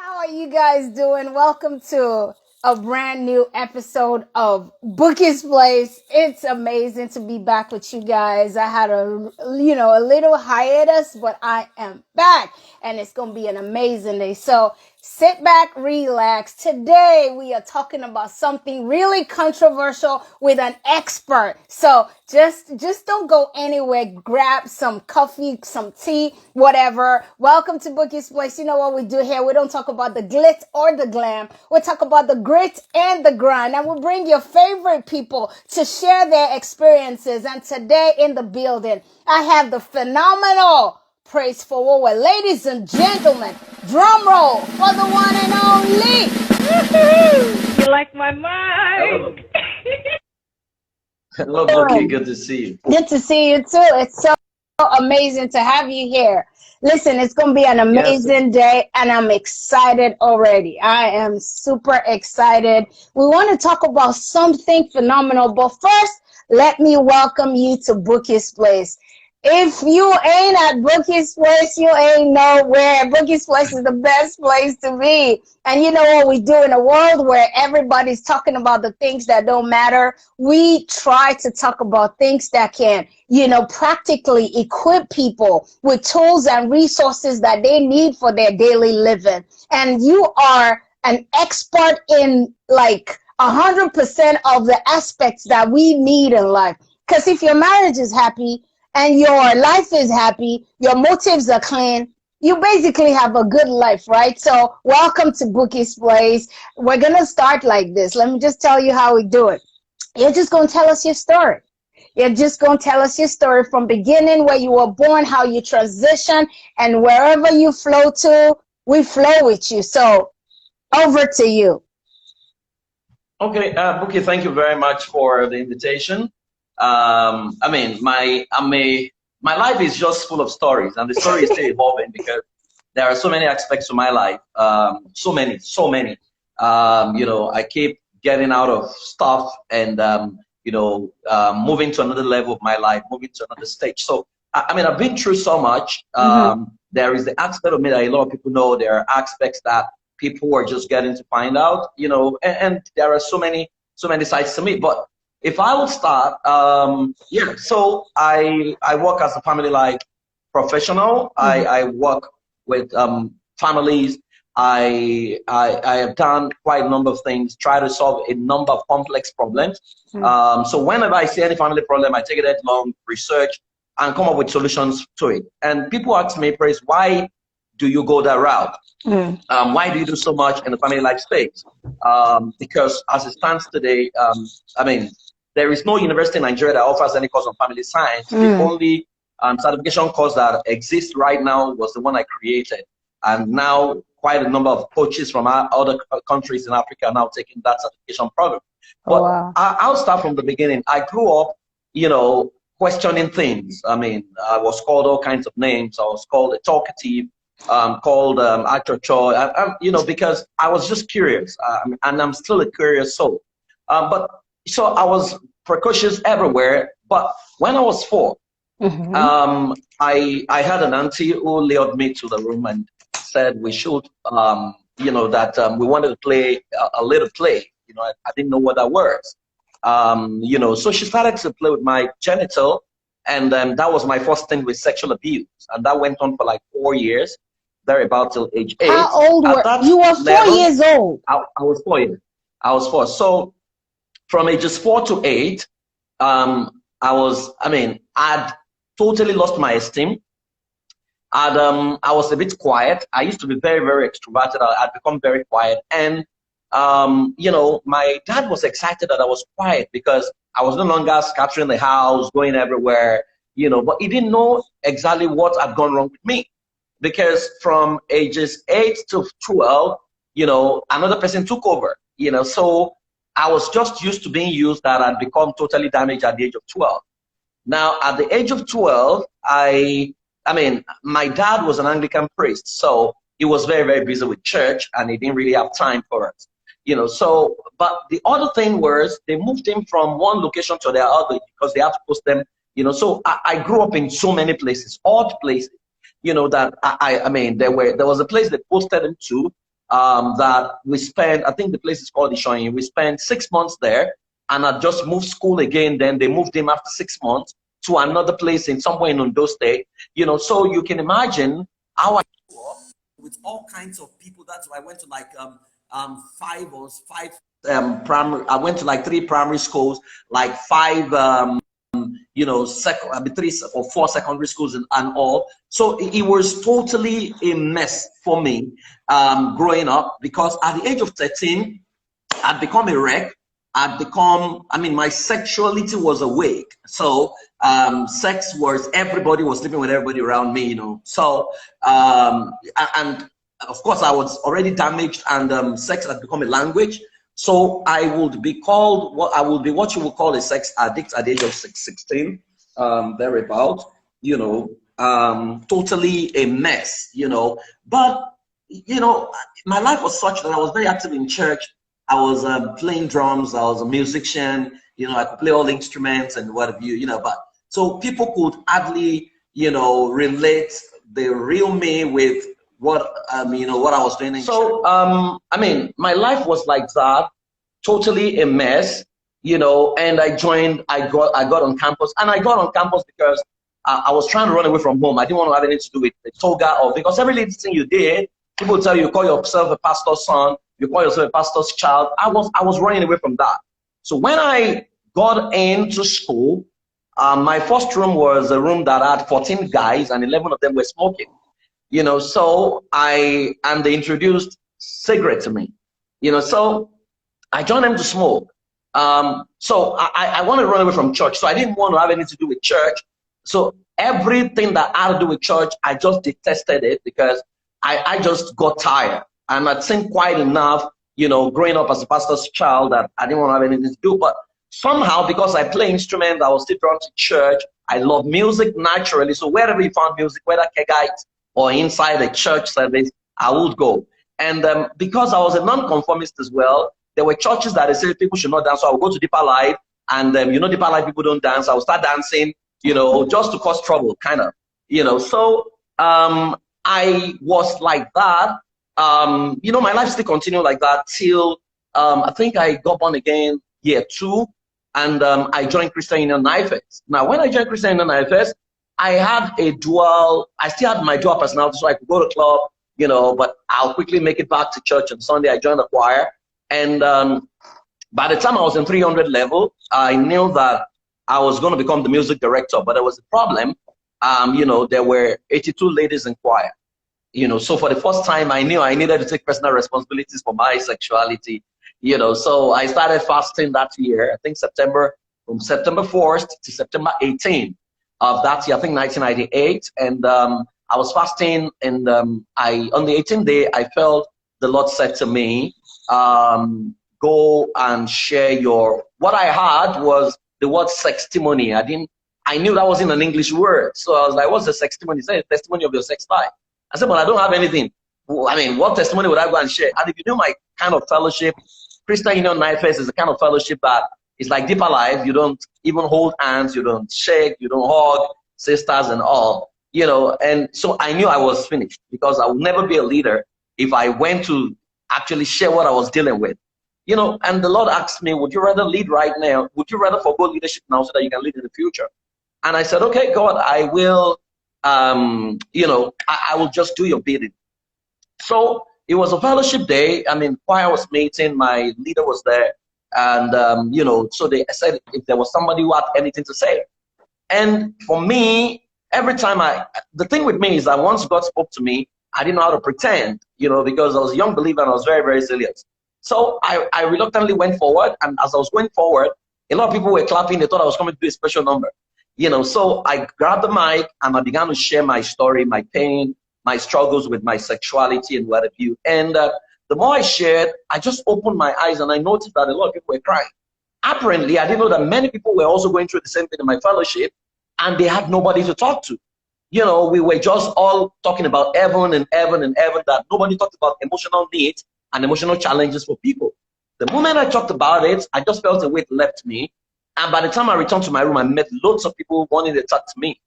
How are you guys doing? Welcome to a brand new episode of Bouqui'S Place. It's amazing to be back with you guys. I had a little hiatus, but I am back and it's going to be an amazing day. So sit back, relax. Today we are talking about something really controversial with an expert. So just don't go anywhere. Grab some coffee, some tea, whatever. Welcome to Bouqui'S Place. You know what we do here? We don't talk about the glitz or the glam. We talk about the grit and the grind. And we bring your favorite people to share their experiences. And today in the building, I have the phenomenal Praise Fowowe. Ladies and gentlemen, drum roll for the one and only. You like my Hello. mic? Hello, Bookie. Good to see you. Good to see you too. It's so amazing to have you here. Listen, it's going to be an amazing day and I'm excited already. I am super excited. We want to talk about something phenomenal, but first, let me welcome you to Bouqui'S Place. If you ain't at Bouqui'S Place, you ain't nowhere. Bouqui'S Place is the best place to be. And you know what we do in a world where everybody's talking about the things that don't matter? We try to talk about things that can, practically equip people with tools and resources that they need for their daily living. And you are an expert in like 100% of the aspects that we need in life. Because if your marriage is happy, and your life is happy, your motives are clean, you basically have a good life, right? So welcome to Bouqui'S Place. We're going to start like this. Let me just tell you how we do it. You're just going to tell us your story. You're just going to tell us your story from beginning, where you were born, how you transition, and wherever you flow to, we flow with you. So over to you. Okay, Bookie, thank you very much for the invitation. My life is just full of stories, and the story is still evolving because there are so many aspects to my life. So many. I keep getting out of stuff and, moving to another level of my life, moving to another stage. So, I've been through so much. There is the aspect of me that a lot of people know. There are aspects that people are just getting to find out, and there are so many sides to me. But if I would start, so I work as a family life professional. I work with families. I have done quite a number of things, try to solve a number of complex problems. So whenever I see any family problem, I take it headlong, research, and come up with solutions to it. And people ask me, Praise, why do you go that route? Why do you do so much in the family life space? Because as it stands today, there is no university in Nigeria that offers any course on family science. The only certification course that exists right now was the one I created. And now quite a number of coaches from other countries in Africa are now taking that certification program. But I'll start from the beginning. I grew up, questioning things. I was called all kinds of names. I was called a talkative, called achocho, because I was just curious. And I'm still a curious soul. So I was precocious everywhere, but when I was 4, I had an auntie who lured me to the room and said we should, we wanted to play a little play. I didn't know what that was. So she started to play with my genital, and that was my first thing with sexual abuse, and that went on for like 4 years, thereabout till age 8. How old were you? Were 4 years old. I was 4 years. I was 4. So from ages 4 to 8, I'd totally lost my esteem. I was a bit quiet. I used to be very, very extroverted. I'd become very quiet. And, my dad was excited that I was quiet because I was no longer scattering the house, going everywhere, but he didn't know exactly what had gone wrong with me. Because from ages 8 to 12, another person took over, so I was just used to being used, that I'd become totally damaged at the age of 12. Now, at the age of 12, my dad was an Anglican priest, so he was very, very busy with church, and he didn't really have time for us, but the other thing was they moved him from one location to the other because they had to post them, so I grew up in so many places, odd places, that there was a place they posted him to, that we spent, I think the place is called Ishoyin. We spent 6 months there, and I just moved school again. Then they moved him after 6 months to another place in somewhere in Ondo State. You know, so you can imagine how I grew up with all kinds of people. That's why I went to like five primary. I went to like 3 primary schools, like 5 you know, 3 or 4 secondary schools and all. So it was totally a mess for me growing up, because at the age of 13, I'd become a wreck. I mean, my sexuality was awake. So sex was, everybody was sleeping with everybody around me, you know. So, and of course I was already damaged, and sex had become a language. So I would be called, what you would call a sex addict at the age of 16, thereabout, you know, totally a mess, you know. But, you know, my life was such that I was very active in church. I was playing drums, I was a musician, you know, I could play all the instruments and what have you, you know, but so people could hardly, you know, relate the real me with what, you know, what I was doing. So, I mean, my life was like that, totally a mess, you know, and I got on campus, and I got on campus because I was trying to run away from home. I didn't want to have anything to do with the toga, or because every little thing you did, people tell you call yourself a pastor's son, you call yourself a pastor's child. I was running away from that. So when I got into school, my first room was a room that had 14 guys, and 11 of them were smoking. You know, so they introduced cigarette to me, you know, so I joined them to smoke. So I wanted to run away from church, so I didn't want to have anything to do with church. So everything that had to do with church, I just detested it, because I just got tired, and I'd seen quite enough, you know, growing up as a pastor's child, that I didn't want to have anything to do. But somehow, because I play instruments, I was still drawn to church. I love music naturally, so wherever you found music, whether kegite or inside a church service, I would go. And because I was a non-conformist as well, there were churches that they said people should not dance, so I would go to Deeper Life, and you know, Deeper Life people don't dance. I would start dancing, you know, just to cause trouble, kind of, you know. So I was like that. You know, my life still continued like that till I think I got born again year 2, and I joined Christian Union IFS. Now, when I joined Christian Union IFS, I still had my dual personality, so I could go to club, you know, but I'll quickly make it back to church. On Sunday, I joined the choir. And by the time I was in 300 level, I knew that I was going to become the music director, but there was a problem. You know, there were 82 ladies in choir, you know, so for the first time, I knew I needed to take personal responsibilities for my sexuality, you know, so I started fasting that year, I think from September 4th to September 18th of that year, I think 1998. And I was fasting, and on the 18th day, I felt the Lord said to me, go and share what I had was the word sextimony. I knew that wasn't an English word. So I was like, what's the sextimony? He said, testimony of your sex life. I said, well, I don't have anything. Well, I mean, what testimony would I go and share? And if you know my kind of fellowship, Christian Union IFS is a kind of fellowship that is like Deeper Life. You don't even hold hands, you don't shake, you don't hug sisters and all, you know. And so I knew I was finished, because I would never be a leader if I went to actually share what I was dealing with, you know. And the Lord asked me, would you rather lead right now? Would you rather forgo leadership now so that you can lead in the future? And I said, okay, God, I will, you know, I will just do your bidding. So it was a fellowship day. I mean, choir was meeting, my leader was there. And, you know, so they said if there was somebody who had anything to say. And for me, every time the thing with me is that once God spoke to me, I didn't know how to pretend, you know, because I was a young believer and I was very, very serious. So I reluctantly went forward, and as I was going forward, a lot of people were clapping. They thought I was coming to do a special number, you know. So I grabbed the mic and I began to share my story, my pain, my struggles with my sexuality and what have you. And the more I shared, I just opened my eyes and I noticed that a lot of people were crying. Apparently, I didn't know that many people were also going through the same thing in my fellowship, and they had nobody to talk to. You know, we were just all talking about heaven and heaven and heaven, that nobody talked about emotional needs and emotional challenges for people. The moment I talked about it, I just felt a weight left me. And by the time I returned to my room, I met loads of people wanting to talk to me.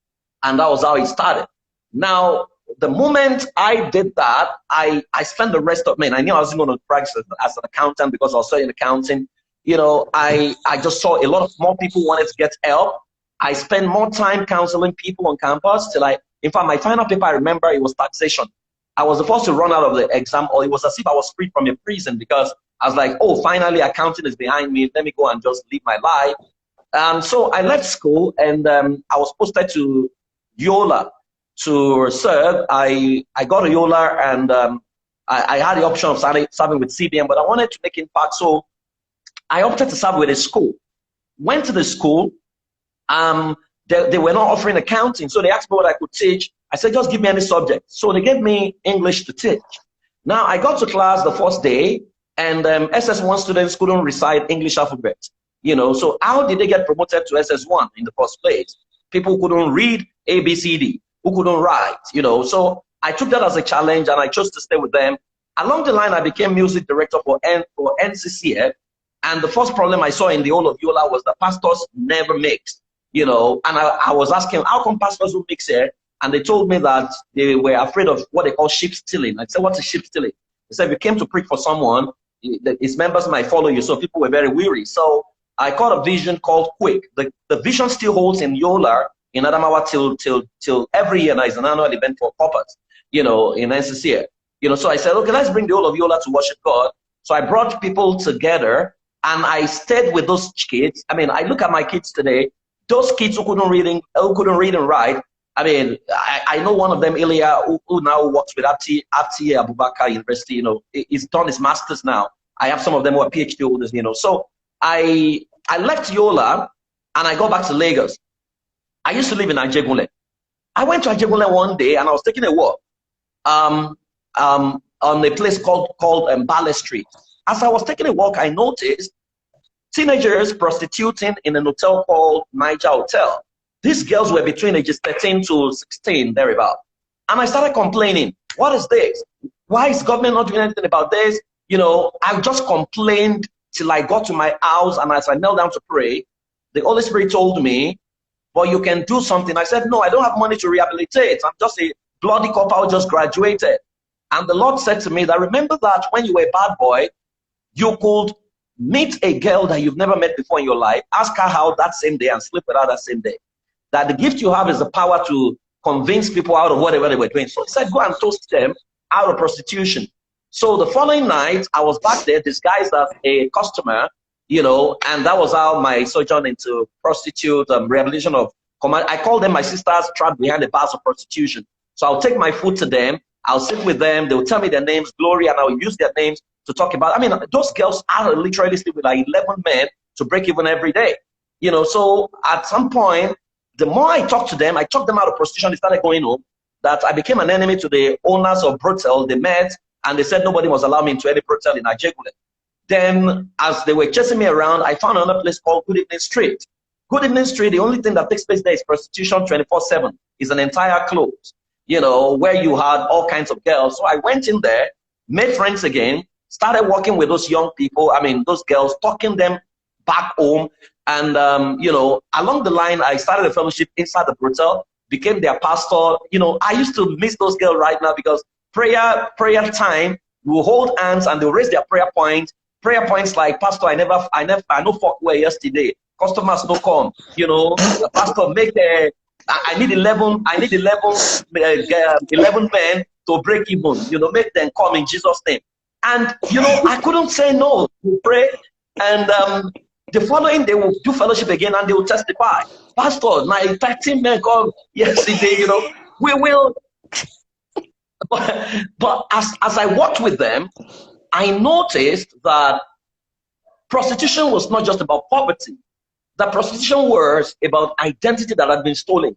And that was how it started. Now, the moment I did that, I spent the rest of me. I knew I wasn't going to practice as an accountant because I was studying accounting. You know, I just saw a lot of more people wanted to get help. I spent more time counseling people on campus till in fact, my final paper, I remember it was taxation. I was the first to run out of the exam, or it was as if I was freed from a prison, because I was like, oh, finally accounting is behind me. Let me go and just live my life. So I left school, and I was posted to Yola to serve. I got a Yola, and I had the option of serving with CBN, but I wanted to make impact, so I opted to serve with a school. Went to the school. They were not offering accounting, so they asked me what I could teach. I said, just give me any subject. So they gave me English to teach. Now I got to class the first day, and SS1 students couldn't recite English alphabet. You know, so how did they get promoted to SS1 in the first place? People who couldn't read ABCD, who couldn't write, you know. So I took that as a challenge, and I chose to stay with them. Along the line, I became music director for NCCF, and the first problem I saw in the whole of Yola was that pastors never mixed, you know. And I was asking, how come pastors will mix here? And they told me that they were afraid of what they call sheep stealing. I said, what's a sheep stealing? They said, if you came to preach for someone, his members might follow you. So people were very weary. So I caught a vision called Quick. The vision still holds in Yola, in Adamawa, till every year. There is an annual event for corporates, you know, in NCCA. You know, so I said, okay, let's bring the whole of Yola to worship God. So I brought people together, and I stayed with those kids. I mean, I look at my kids today, those kids who couldn't read and write. I mean, I know one of them, Ilya, who now works with Abti Abubakar University. You know, he's done his master's now. I have some of them who are PhD holders, you know. So I left Yola, and I got back to Lagos. I used to live in Ajegunle. I went to Ajegunle one day, and I was taking a walk on a place called Bale Street. As I was taking a walk, I noticed teenagers prostituting in an hotel called Niger Hotel. These girls were between ages 13 to 16, thereabout. And I started complaining, what is this? Why is government not doing anything about this? You know, I just complained till I got to my house, and as I knelt down to pray, the Holy Spirit told me, well, you can do something. I said, no, I don't have money to rehabilitate. I'm just a bloody cop who just graduated. And the Lord said to me that, remember that when you were a bad boy, you could meet a girl that you've never met before in your life, ask her out that same day, and sleep with her that same day. That the gift you have is the power to convince people out of whatever they were doing. So he said, go and toast them out of prostitution. So the following night, I was back there disguised as a customer, you know, and that was how my sojourn into prostitute rehabilitation of command. I call them my sisters trapped behind the bars of prostitution. So I'll take my food to them, I'll sit with them, they'll tell me their names, Glory, and I'll use their names to talk about. I mean, those girls are literally sleep with like 11 men to break even every day, you know. So at some point, the more I talked to them, I talked them out of prostitution, they started going home, that I became an enemy to the owners of brothel. They met, and they said nobody must allow me into any brothel in Ajegunle. Then, as they were chasing me around, I found another place called Good Evening Street. Good Evening Street, the only thing that takes place there is prostitution 24/7. It's an entire close, you know, where you had all kinds of girls. So I went in there, made friends again, started working with those young people, I mean, those girls, talking them back home. And, you know, along the line, I started a fellowship inside the brothel, became their pastor. You know, I used to miss those girls right now, because prayer time, we'll hold hands and they'll raise their prayer points. Prayer points like, Pastor, I know Fowowe yesterday. Customers no come. You know, Pastor, I need 11 men to break even. You know, make them come in Jesus' name. And, you know, I couldn't say no to pray. And the following, they will do fellowship again, and they will testify. Pastor, my 13 men come yesterday, you know, we will. But as I worked with them, I noticed that prostitution was not just about poverty. That prostitution was about identity that had been stolen.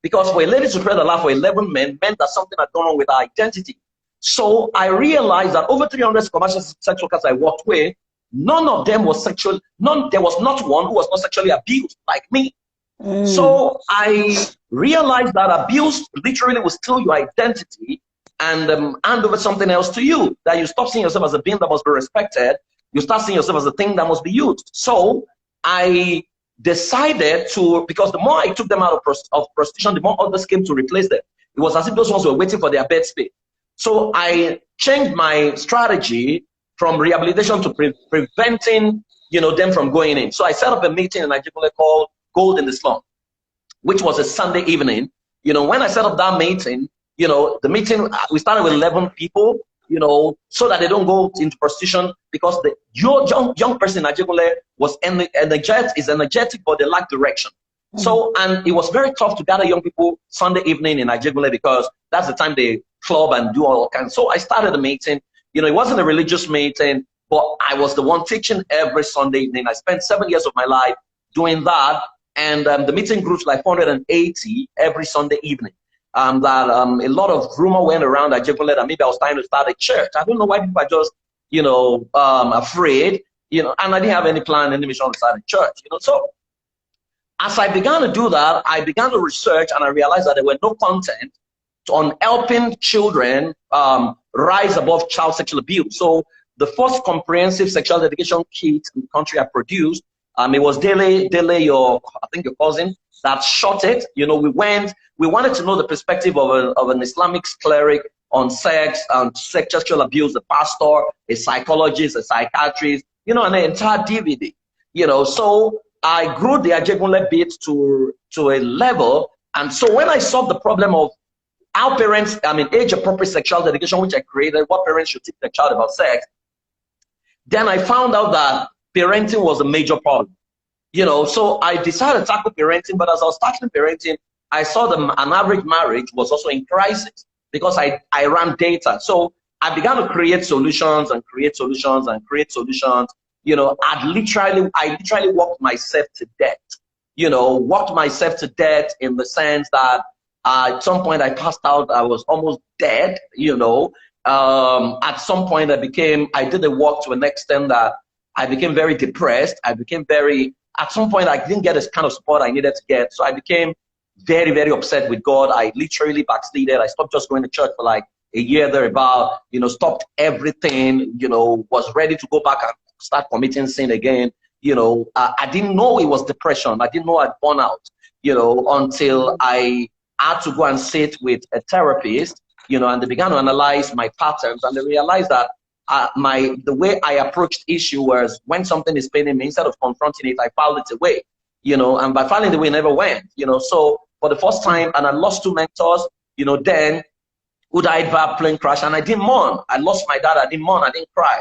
Because for a lady to pray the law for 11 men meant that something had gone wrong with her identity. So I realized that over 300 commercial sex workers I worked with, none of them was sexual. There was not one who was not sexually abused like me. So I realized that abuse literally will steal your identity and hand over something else to you. That you stop seeing yourself as a being that must be respected. You start seeing yourself as a thing that must be used. So I decided to, because the more I took them out of prostitution, the more others came to replace them. It was as if those ones were waiting for their bed space. So I changed my strategy from rehabilitation to preventing, them from going in. So I set up a meeting in Nigeria called Gold in the Slum, which was a Sunday evening. When I set up that meeting, the meeting, we started with 11 people, so that they don't go into prostitution, because the young person in Nigeria was energetic, but they lack direction. So, and it was very tough to gather young people Sunday evening in Nigeria, because that's the time they club and do all kinds. So I started a meeting. It wasn't a religious meeting, but I was the one teaching every Sunday evening. I spent 7 years of my life doing that. And the meeting grew to like 480 every Sunday evening. A lot of rumor went around that maybe I was trying to start a church. I don't know why people are just, afraid, and I didn't have any plan, any mission to start a church, So as I began to do that, I began to research, and I realized that there were no content on helping children rise above child sexual abuse. So the first comprehensive sexual education kit in the country I produced, it was Dele, your cousin, that shot it. We wanted to know the perspective of an Islamic cleric on sex and sexual abuse, a pastor, a psychologist, a psychiatrist, and an entire DVD. So I grew the Ajegunle bit to a level. And so when I solved the problem of how parents, age-appropriate sexual education, which I created, what parents should teach their child about sex, then I found out that parenting was a major problem. So I decided to tackle parenting, but as I was tackling parenting, I saw that an average marriage was also in crisis, because I ran data. So I began to create solutions and create solutions and create solutions. I literally worked myself to death. Worked myself to death in the sense that at some point I passed out. I was almost dead. At some point I did the work to an extent that I became very depressed. At some point I didn't get the kind of support I needed to get. So I became very, very upset with God. I literally backslided. I stopped just going to church for like a year thereabout, stopped everything, was ready to go back and start committing sin again. I didn't know it was depression. I didn't know I'd burn out, until I had to go and sit with a therapist, and they began to analyze my patterns, and they realized that the way I approached issue was, when something is paining me, instead of confronting it, I filed it away, and by filing it away, it never went, so for the first time, and I lost 2 mentors, then who died via plane crash, and I didn't mourn. I lost my dad, I didn't mourn, I didn't cry,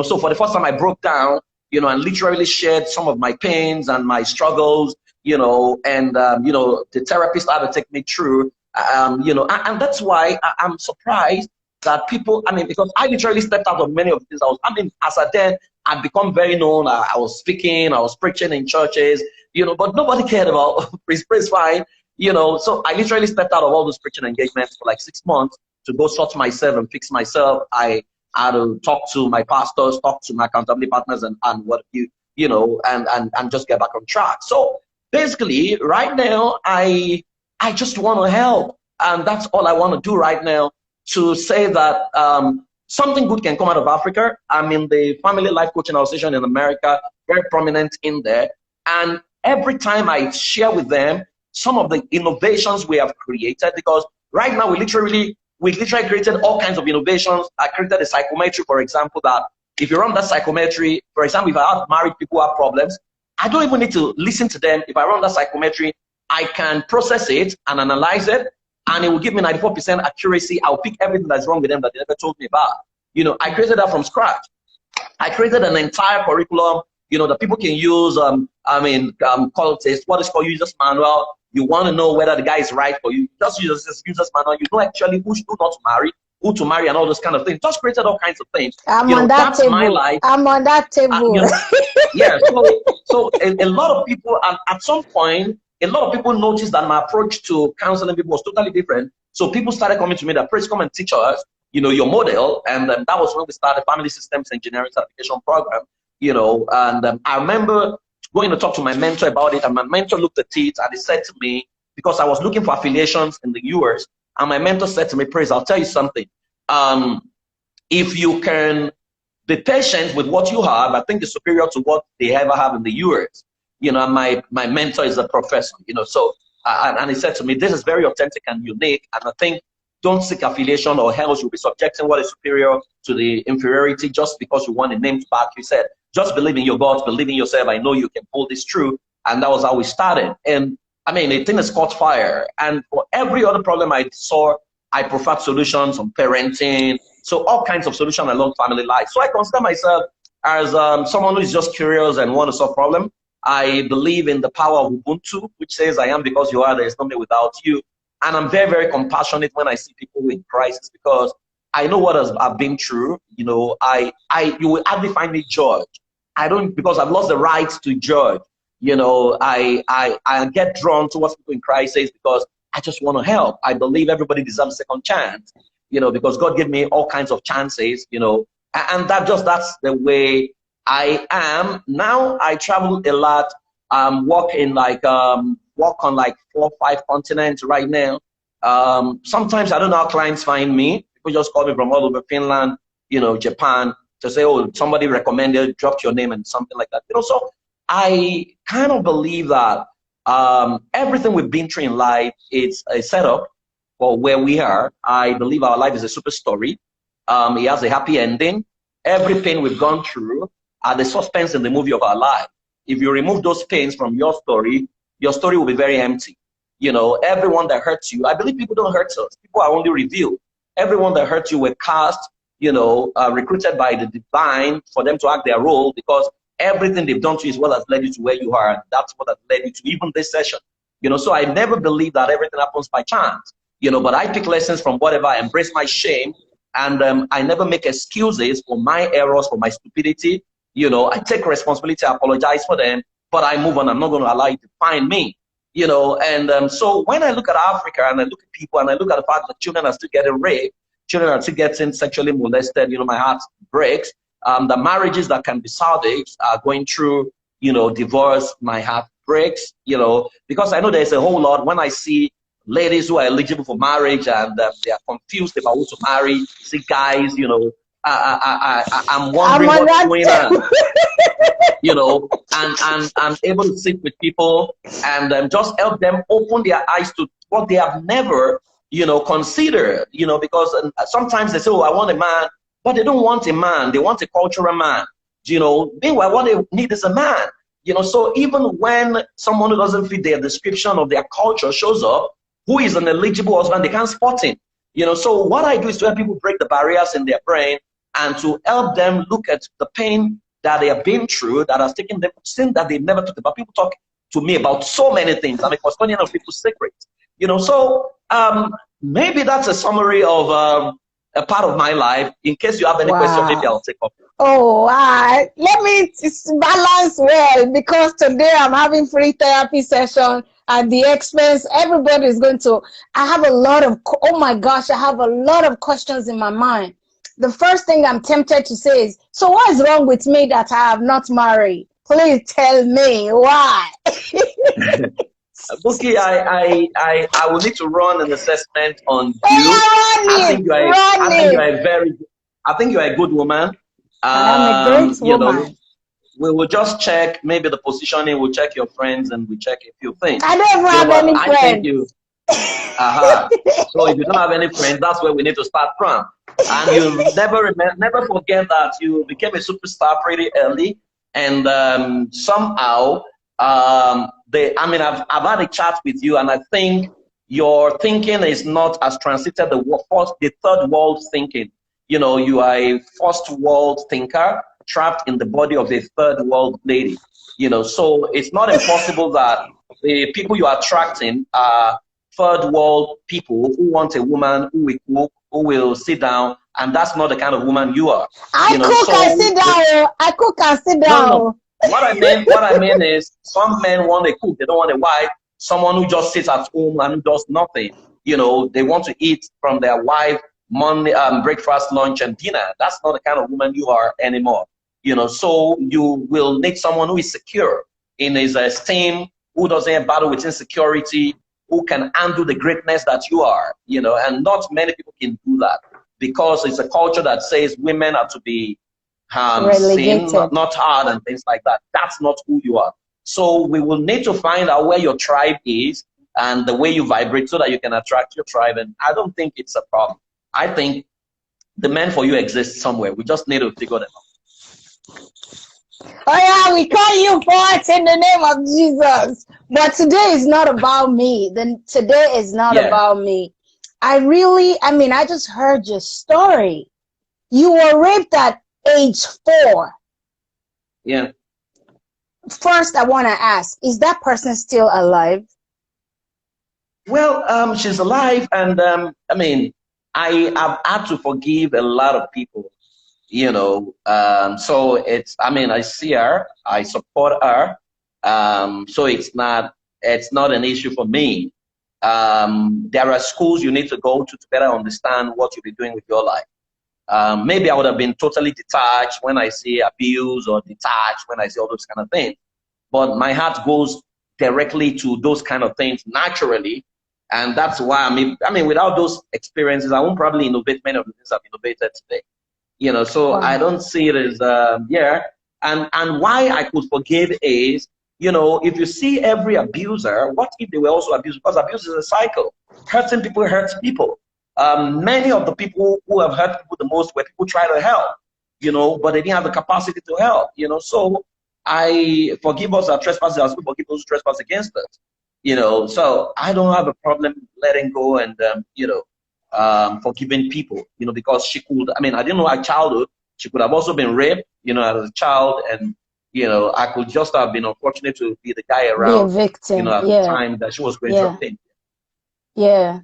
so for the first time I broke down, and literally shared some of my pains and my struggles, and the therapist had to take me through, and that's why I'm surprised that people, because I literally stepped out of many of these. As I then, I'd become very known. I was speaking, I was preaching in churches, but nobody cared about praise fine, so I literally stepped out of all those preaching engagements for like 6 months to go sort myself and fix myself. I had to talk to my pastors, talk to my accountability partners, and just get back on track. So basically, right now, I just want to help, and that's all I want to do right now, to say that something good can come out of Africa. I'm in the Family Life Coaching Association in America, very prominent in there, and every time I share with them some of the innovations we have created, because right now we literally created all kinds of innovations. I created a psychometry, for example, that if you run that psychometry, for example, if I have married people who have problems, I don't even need to listen to them. If I run that psychometry, I can process it and analyze it, and it will give me 94% accuracy. I'll pick everything that's wrong with them that they never told me about. I created that from scratch. I created an entire curriculum, that people can use. Call it what is called user's manual. You want to know whether the guy is right for you, just use this user's manual. You know actually who not to marry, who to marry, and all those kind of things. Just created all kinds of things. I'm on that table. My life. I'm on that table. Yeah. So a lot of people, at some point, a lot of people noticed that my approach to counseling people was totally different. So people started coming to me that, please come and teach us, your model. And that was when we started Family Systems Engineering Certification Program. And I remember going to talk to my mentor about it, and my mentor looked at it and he said to me, because I was looking for affiliations in the US, and my mentor said to me, Praise, I'll tell you something. If you can be patient with what you have, I think it's superior to what they ever have in the US. And my mentor is a professor, so And he said to me, this is very authentic and unique. And I think don't seek affiliation or else you'll be subjecting what is superior to the inferiority just because you want a name back. He said, just believe in your God, believe in yourself. I know you can pull this through. And that was how we started. And I mean, the thing has caught fire. And for every other problem I saw, I preferred solutions on parenting. So all kinds of solutions along family life. So I consider myself as someone who is just curious and want to solve problems. I believe in the power of Ubuntu, which says, I am because you are, there is nobody without you. And I'm very, very compassionate when I see people in crisis because I know what I've been through. You know, you will hardly find me judge. I don't, because I've lost the right to judge. You know, I get drawn towards people in crisis because I just want to help. I believe everybody deserves a second chance, you know, because God gave me all kinds of chances, you know, and that's the way I am. Now I travel a lot, work on like 4 or 5 continents right now. Sometimes I don't know how clients find me. People just call me from all over Finland, you know, Japan, to say, oh, somebody recommended, dropped your name and something like that. You know, so I kind of believe that everything we've been through in life is a setup for where we are. I believe our life is a super story. It has a happy ending. Every pain we've gone through are the suspense in the movie of our life. If you remove those pains from your story will be very empty. You know, everyone that hurts you, I believe people don't hurt us. People are only revealed. Everyone that hurt you were cast, you know, recruited by the divine for them to act their role because everything they've done to you is what has led you to where you are. And that's what has led you to even this session. You know, so I never believe that everything happens by chance. You know, but I pick lessons from whatever. I embrace my shame. And I never make excuses for my errors, for my stupidity. You know, I take responsibility, I apologize for them, but I move on. I'm not going to allow it to define me. You know, and so when I look at Africa and I look at people and I look at the fact that children are still getting raped, children are still getting sexually molested, you know, my heart breaks. The marriages that can be salvaged are going through, you know, divorce, my heart breaks, you know, because I know there's a whole lot when I see ladies who are eligible for marriage and they are confused about who to marry, see guys, you know, I'm wondering what's going on. You know, and I'm able to sit with people and just help them open their eyes to what they have never, you know, considered, you know, because sometimes they say, oh, I want a man, but they don't want a man. They want a cultural man, you know. Meanwhile, what they need is a man, you know. So even when someone who doesn't fit their description of their culture shows up, who is an eligible husband, they can't spot him, you know. So what I do is to help people break the barriers in their brain and to help them look at the pain that they have been through, that has taken them, sin that they never talked about. People talk to me about so many things. I'm a custodian of people's secrets, you know. So maybe that's a summary of a part of my life. In case you have any questions, maybe I'll take up. Oh, let me balance well, because today I'm having free therapy session at the expense. Everybody is going to. I have a lot of. Oh my gosh, I have a lot of questions in my mind. The first thing I'm tempted to say is, so what is wrong with me that I have not married? Please tell me why. Bouquie, I will need to run an assessment on you. I think you are a good woman. I'm a great woman. Know, we will just check maybe the positioning. We'll check your friends and we check a few things. I don't have any friends. So if you don't have any friends, that's where we need to start from. And you never forget that you became a superstar pretty early, and somehow I've had a chat with you, and I think your thinking is not as transited the third world thinking. You know, you are a first world thinker trapped in the body of a third world lady. You know, so it's not impossible that the people you are attracting are third world people who want a woman who will cook, who will sit down, and that's not the kind of woman you are. I cook and sit down. No. What I mean is, some men want a cook, they don't want a wife, someone who just sits at home and does nothing. You know, they want to eat from their wife Monday, breakfast, lunch, and dinner. That's not the kind of woman you are anymore. You know, so you will need someone who is secure in his esteem, who doesn't battle with insecurity, who can handle the greatness that you are, you know, and not many people can do that because it's a culture that says women are to be seen, not hard and things like that. That's not who you are. So we will need to find out where your tribe is and the way you vibrate so that you can attract your tribe. And I don't think it's a problem. I think the man for you exists somewhere. We just need to figure them out. Oh yeah, we call you forth in the name of Jesus. But today is not about me. Then today is not about me. I mean, I just heard your story. You were raped at age 4. Yeah. First, I want to ask, is that person still alive? Well, she's alive, and I mean, I have had to forgive a lot of people, you know. So it's, I mean, I see her, I support her. So it's not an issue for me. There are schools you need to go to better understand what you'll be doing with your life. Maybe I would have been totally detached when I see abuse, or detached when I see all those kind of things. But my heart goes directly to those kind of things naturally. And that's why, I mean, without those experiences, I won't probably innovate many of the things I've innovated today. You know, so wow. I don't see it as, And why I could forgive is, you know, if you see every abuser, what if they were also abused? Because abuse is a cycle. Hurting people hurts people. Many of the people who have hurt people the most were people try to help, you know, but they didn't have the capacity to help, you know. So I forgive us our trespasses as we forgive those who trespass against us, you know. So I don't have a problem letting go and, you know, forgiving people, you know, because she could, I mean, I didn't know her childhood. She could have also been raped, you know, as a child, and, you know, I could just have been unfortunate to be the guy around, be a victim, you know, at the time that she was going through a thing. Yeah.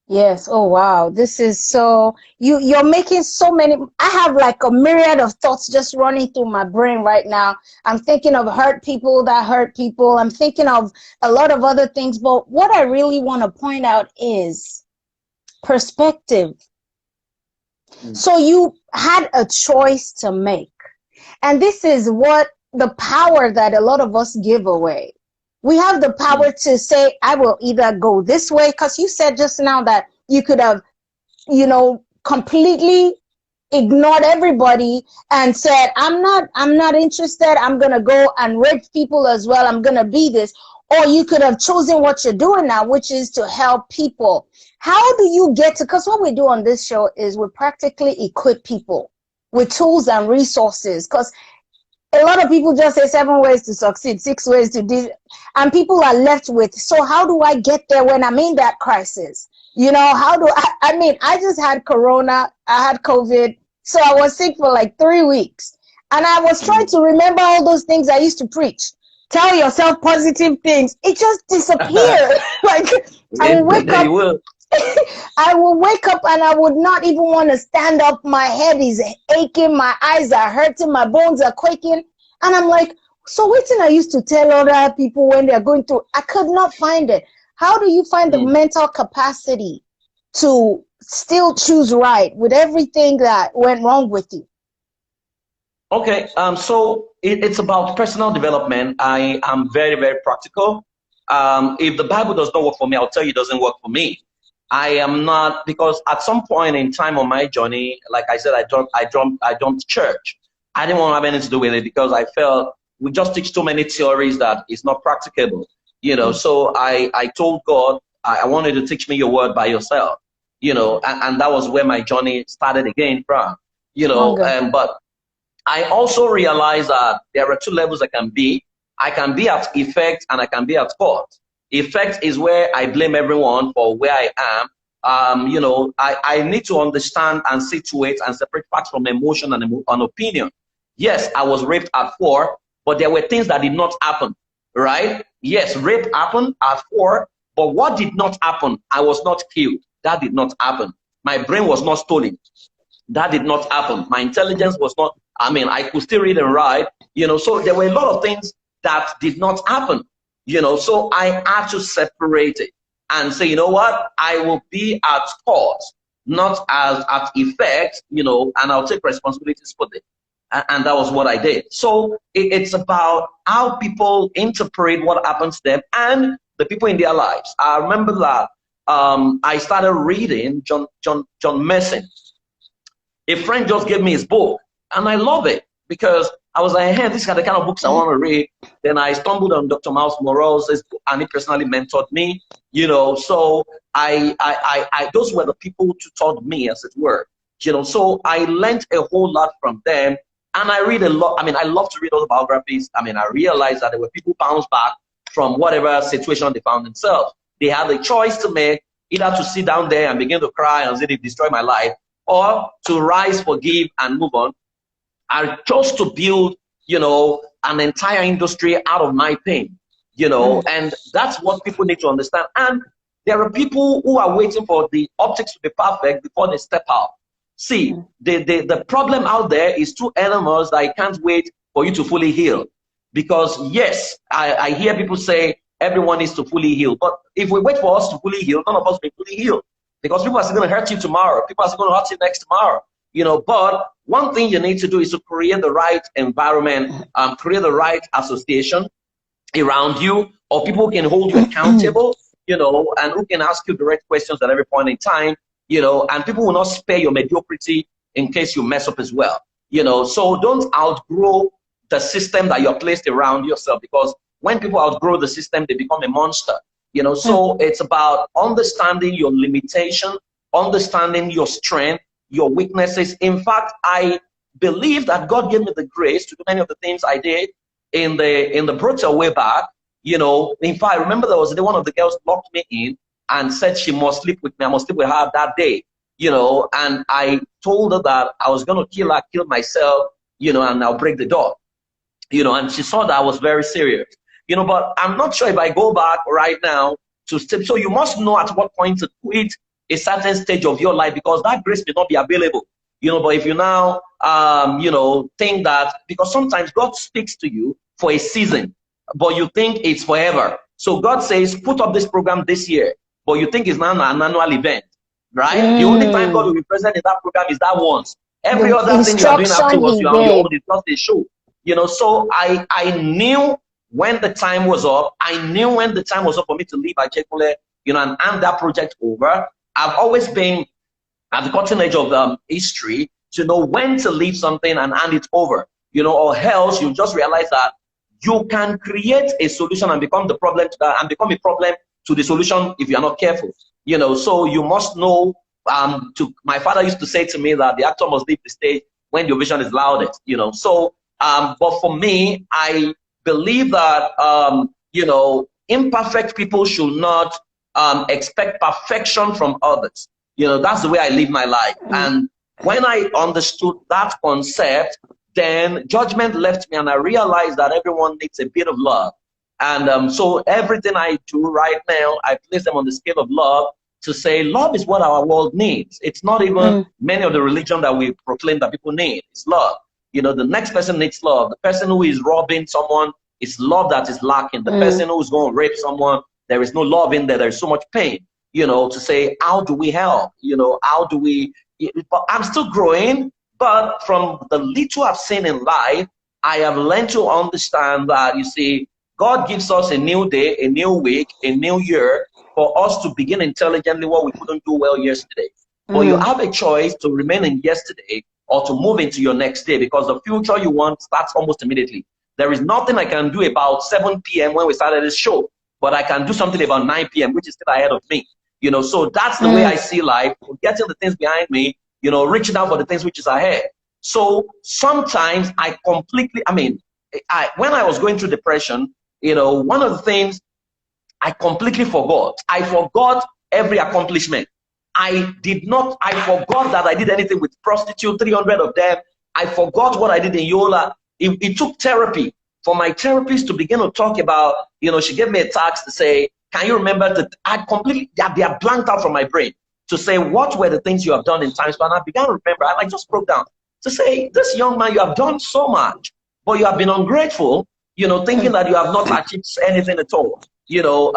Yes. Oh, wow. This is so, you're making so many, I have like a myriad of thoughts just running through my brain right now. I'm thinking of hurt people that hurt people. I'm thinking of a lot of other things. But what I really want to point out is perspective. So you had a choice to make. And this is what the power that a lot of us give away. We have the power to say, I will either go this way, because you said just now that you could have, you know, completely ignored everybody and said, I'm not interested. I'm going to go and rape people as well. I'm going to be this. Or you could have chosen what you're doing now, which is to help people. How do you get to, because what we do on this show is we practically equip people with tools and resources, because a lot of people just say 7 ways to succeed, 6 ways to do, and people are left with, so how do I get there when I'm in that crisis? You know, how do I mean, I just had Corona, I had COVID, so I was sick for like 3 weeks. And I was trying to remember all those things I used to preach. Tell yourself positive things. It just disappeared. Like, I would wake up. I will wake up and I would not even want to stand up. My head is aching, my eyes are hurting, my bones are quaking. And I'm like, so waiting, I used to tell other people when they're going through, I could not find it. How do you find the mental capacity to still choose right with everything that went wrong with you? Okay, so it's about personal development. I am very, very practical. If the Bible does not work for me, I'll tell you it doesn't work for me. I am not, because at some point in time on my journey, like I said, I jumped church. I didn't want to have anything to do with it because I felt we just teach too many theories that it's not practicable, you know. So I told God, I wanted to teach me your word by yourself, you know, and that was where my journey started again from, you know. But I also realized that there are 2 levels I can be. I can be at effect and I can be at fault. Effect is where I blame everyone for where I am. You know, I need to understand and situate and separate facts from emotion and opinion. Yes, I was raped at 4, but there were things that did not happen, right? Yes, rape happened at 4, but what did not happen? I was not killed. That did not happen. My brain was not stolen. That did not happen. My intelligence was not, I mean, I could still read and write, you know, so there were a lot of things that did not happen. You know, so I had to separate it and say, you know what, I will be at fault, not as at effect, you know, and I'll take responsibilities for it. And that was what I did. So it's about how people interpret what happens to them and the people in their lives. I remember that I started reading John Mason. A friend just gave me his book, and I love it because I was like, hey, these are the kind of books I want to read. Then I stumbled on Dr. Miles Morales, and he personally mentored me, you know. So those were the people who taught me, as it were, you know. So I learned a whole lot from them. And I read a lot. I mean, I love to read autobiographies. I mean, I realized that there were people bounce back from whatever situation they found themselves. They had a choice to make, either to sit down there and begin to cry and say they destroyed my life, or to rise, forgive, and move on. I chose to build, you know, an entire industry out of my pain, you know, and that's what people need to understand. And there are people who are waiting for the optics to be perfect before they step out. See, the problem out there is two animals that I can't wait for you to fully heal. Because yes, I hear people say everyone needs to fully heal. But if we wait for us to fully heal, none of us will be fully healed. Because people are still going to hurt you tomorrow. People are still going to hurt you next tomorrow. You know, but one thing you need to do is to create the right environment, create the right association around you, or people who can hold you accountable, you know, and who can ask you direct questions at every point in time, you know, and people will not spare your mediocrity in case you mess up as well, you know. So don't outgrow the system that you're placed around yourself, because when people outgrow the system, they become a monster, you know. So it's about understanding your limitation, understanding your strength, your weaknesses. In fact, I believe that God gave me the grace to do many of the things I did in the brutal way back, you know. In fact, I remember there was a day one of the girls locked me in and said she must sleep with me. I must sleep with her that day, you know. And I told her that I was going to kill myself, you know, and I'll break the door, you know. And she saw that I was very serious, you know. But I'm not sure if I go back right now to step. So you must know at what point to quit a certain stage of your life, because that grace may not be available, you know. But if you now, you know, think that, because sometimes God speaks to you for a season, but you think it's forever. So God says, put up this program this year, but you think it's now an annual event, right? The only time God will be present in that program is that once. Every other thing you are doing afterwards, you are on your own. It's not a show, you know. So I knew when the time was up. I knew when the time was up for me to leave Ajekule, you know, and hand that project over. I've always been at the cutting edge of history to know when to leave something and hand it over, you know, or else you just realize that you can create a solution and become the problem to that, and become a problem to the solution if you're not careful, you know. So you must know, my father used to say to me that the actor must leave the stage when the ovation is loudest, you know. So, but for me, I believe that, you know, imperfect people should not expect perfection from others. You know, that's the way I live my life. And when I understood that concept, then judgment left me, and I realized that everyone needs a bit of love. And so everything I do right now, I place them on the scale of love, to say love is what our world needs. It's not even many of the religion that we proclaim that people need. It's love. You know, the next person needs love. The person who is robbing someone, it's love that is lacking. The person who is going to rape someone, there is no love in there. There's so much pain, you know, to say, how do we help? You know, how do we, but I'm still growing, but from the little I've seen in life, I have learned to understand that, you see, God gives us a new day, a new week, a new year for us to begin intelligently what we couldn't do well yesterday. But you have a choice to remain in yesterday or to move into your next day, because the future you want starts almost immediately. There is nothing I can do about 7 p.m. when we started this show, but I can do something about 9 p.m., which is still ahead of me. You know, so that's the way I see life, getting the things behind me, you know, reaching out for the things which is ahead. So sometimes I completely, when I was going through depression, you know, one of the things I completely forgot. I forgot every accomplishment. I forgot that I did anything with prostitute, 300 of them. I forgot what I did in Yola. It took therapy for my therapist to begin to talk about, you know, she gave me a task to say, can you remember that they are blanked out from my brain to say, what were the things you have done in times? And I began to remember, I just broke down to say, this young man, you have done so much, but you have been ungrateful, you know, thinking that you have not achieved anything at all, you know.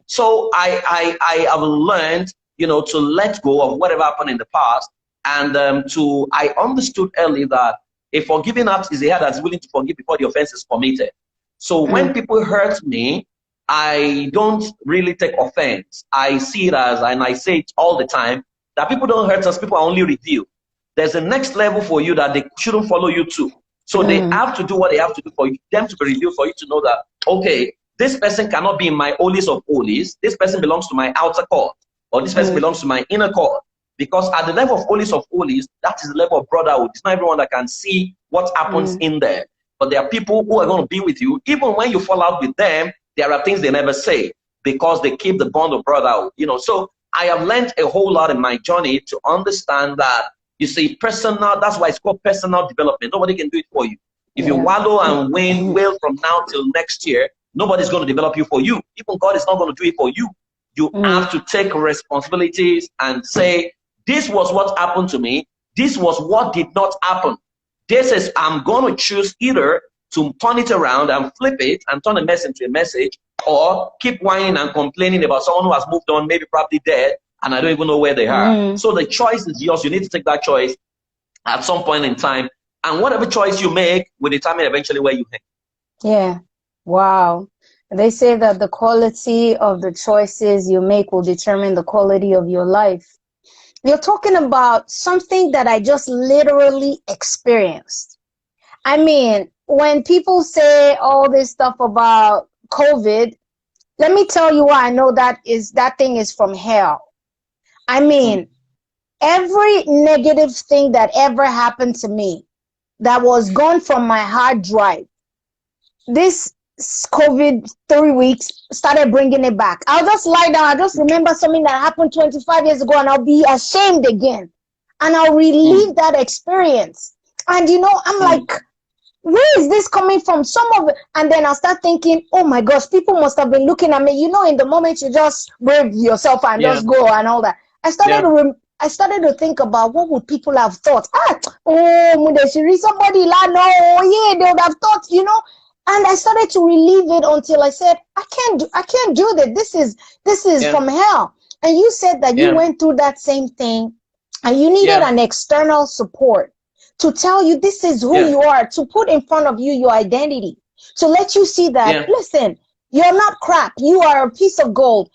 So I have learned, you know, to let go of whatever happened in the past. And I understood early that a forgiving heart is a heart that's willing to forgive before the offense is committed. So when people hurt me, I don't really take offense. I see it as, and I say it all the time, that people don't hurt us, people are only revealed. There's a next level for you that they shouldn't follow you to. So they have to do what they have to do for you, them to be revealed, for you to know that, okay, this person cannot be in my holies of holies. This person belongs to my outer court, or this person belongs to my inner court. Because at the level of holies, that is the level of brotherhood. It's not everyone that can see what happens in there. But there are people who are going to be with you. Even when you fall out with them, there are things they never say because they keep the bond of brotherhood. You know, so I have learned a whole lot in my journey to understand that, you see, personal, that's why it's called personal development. Nobody can do it for you. If you wallow and wail from now till next year, nobody's going to develop you for you. Even God is not going to do it for you. You have to take responsibilities and say, this was what happened to me. This was what did not happen. This is, I'm going to choose either to turn it around and flip it and turn a mess into a message, or keep whining and complaining about someone who has moved on, maybe probably dead, and I don't even know where they are. So the choice is yours. You need to take that choice at some point in time. And whatever choice you make will determine eventually where you hang. Yeah. Wow. They say that the quality of the choices you make will determine the quality of your life. You're talking about something that I just literally experienced. I mean, when people say all this stuff about COVID, let me tell you why I know that thing is from hell. I mean, every negative thing that ever happened to me that was gone from my hard drive, this COVID 3 weeks started bringing it back. I'll just lie down. I just remember something that happened 25 years ago and I'll be ashamed again. And I'll relive that experience. And you know, I'm like, where is this coming from? Some of it, and then I'll start thinking, oh my gosh, people must have been looking at me. You know, in the moment you just brave yourself and just go and all that. I started to think about what would people have thought. Somebody like, no, yeah, they would have thought, you know. And I started to relive it until I said, I can't do that. This is from hell. And you said that you went through that same thing and you needed an external support to tell you this is who you are, to put in front of you your identity, to let you see that, listen, you're not crap. You are a piece of gold.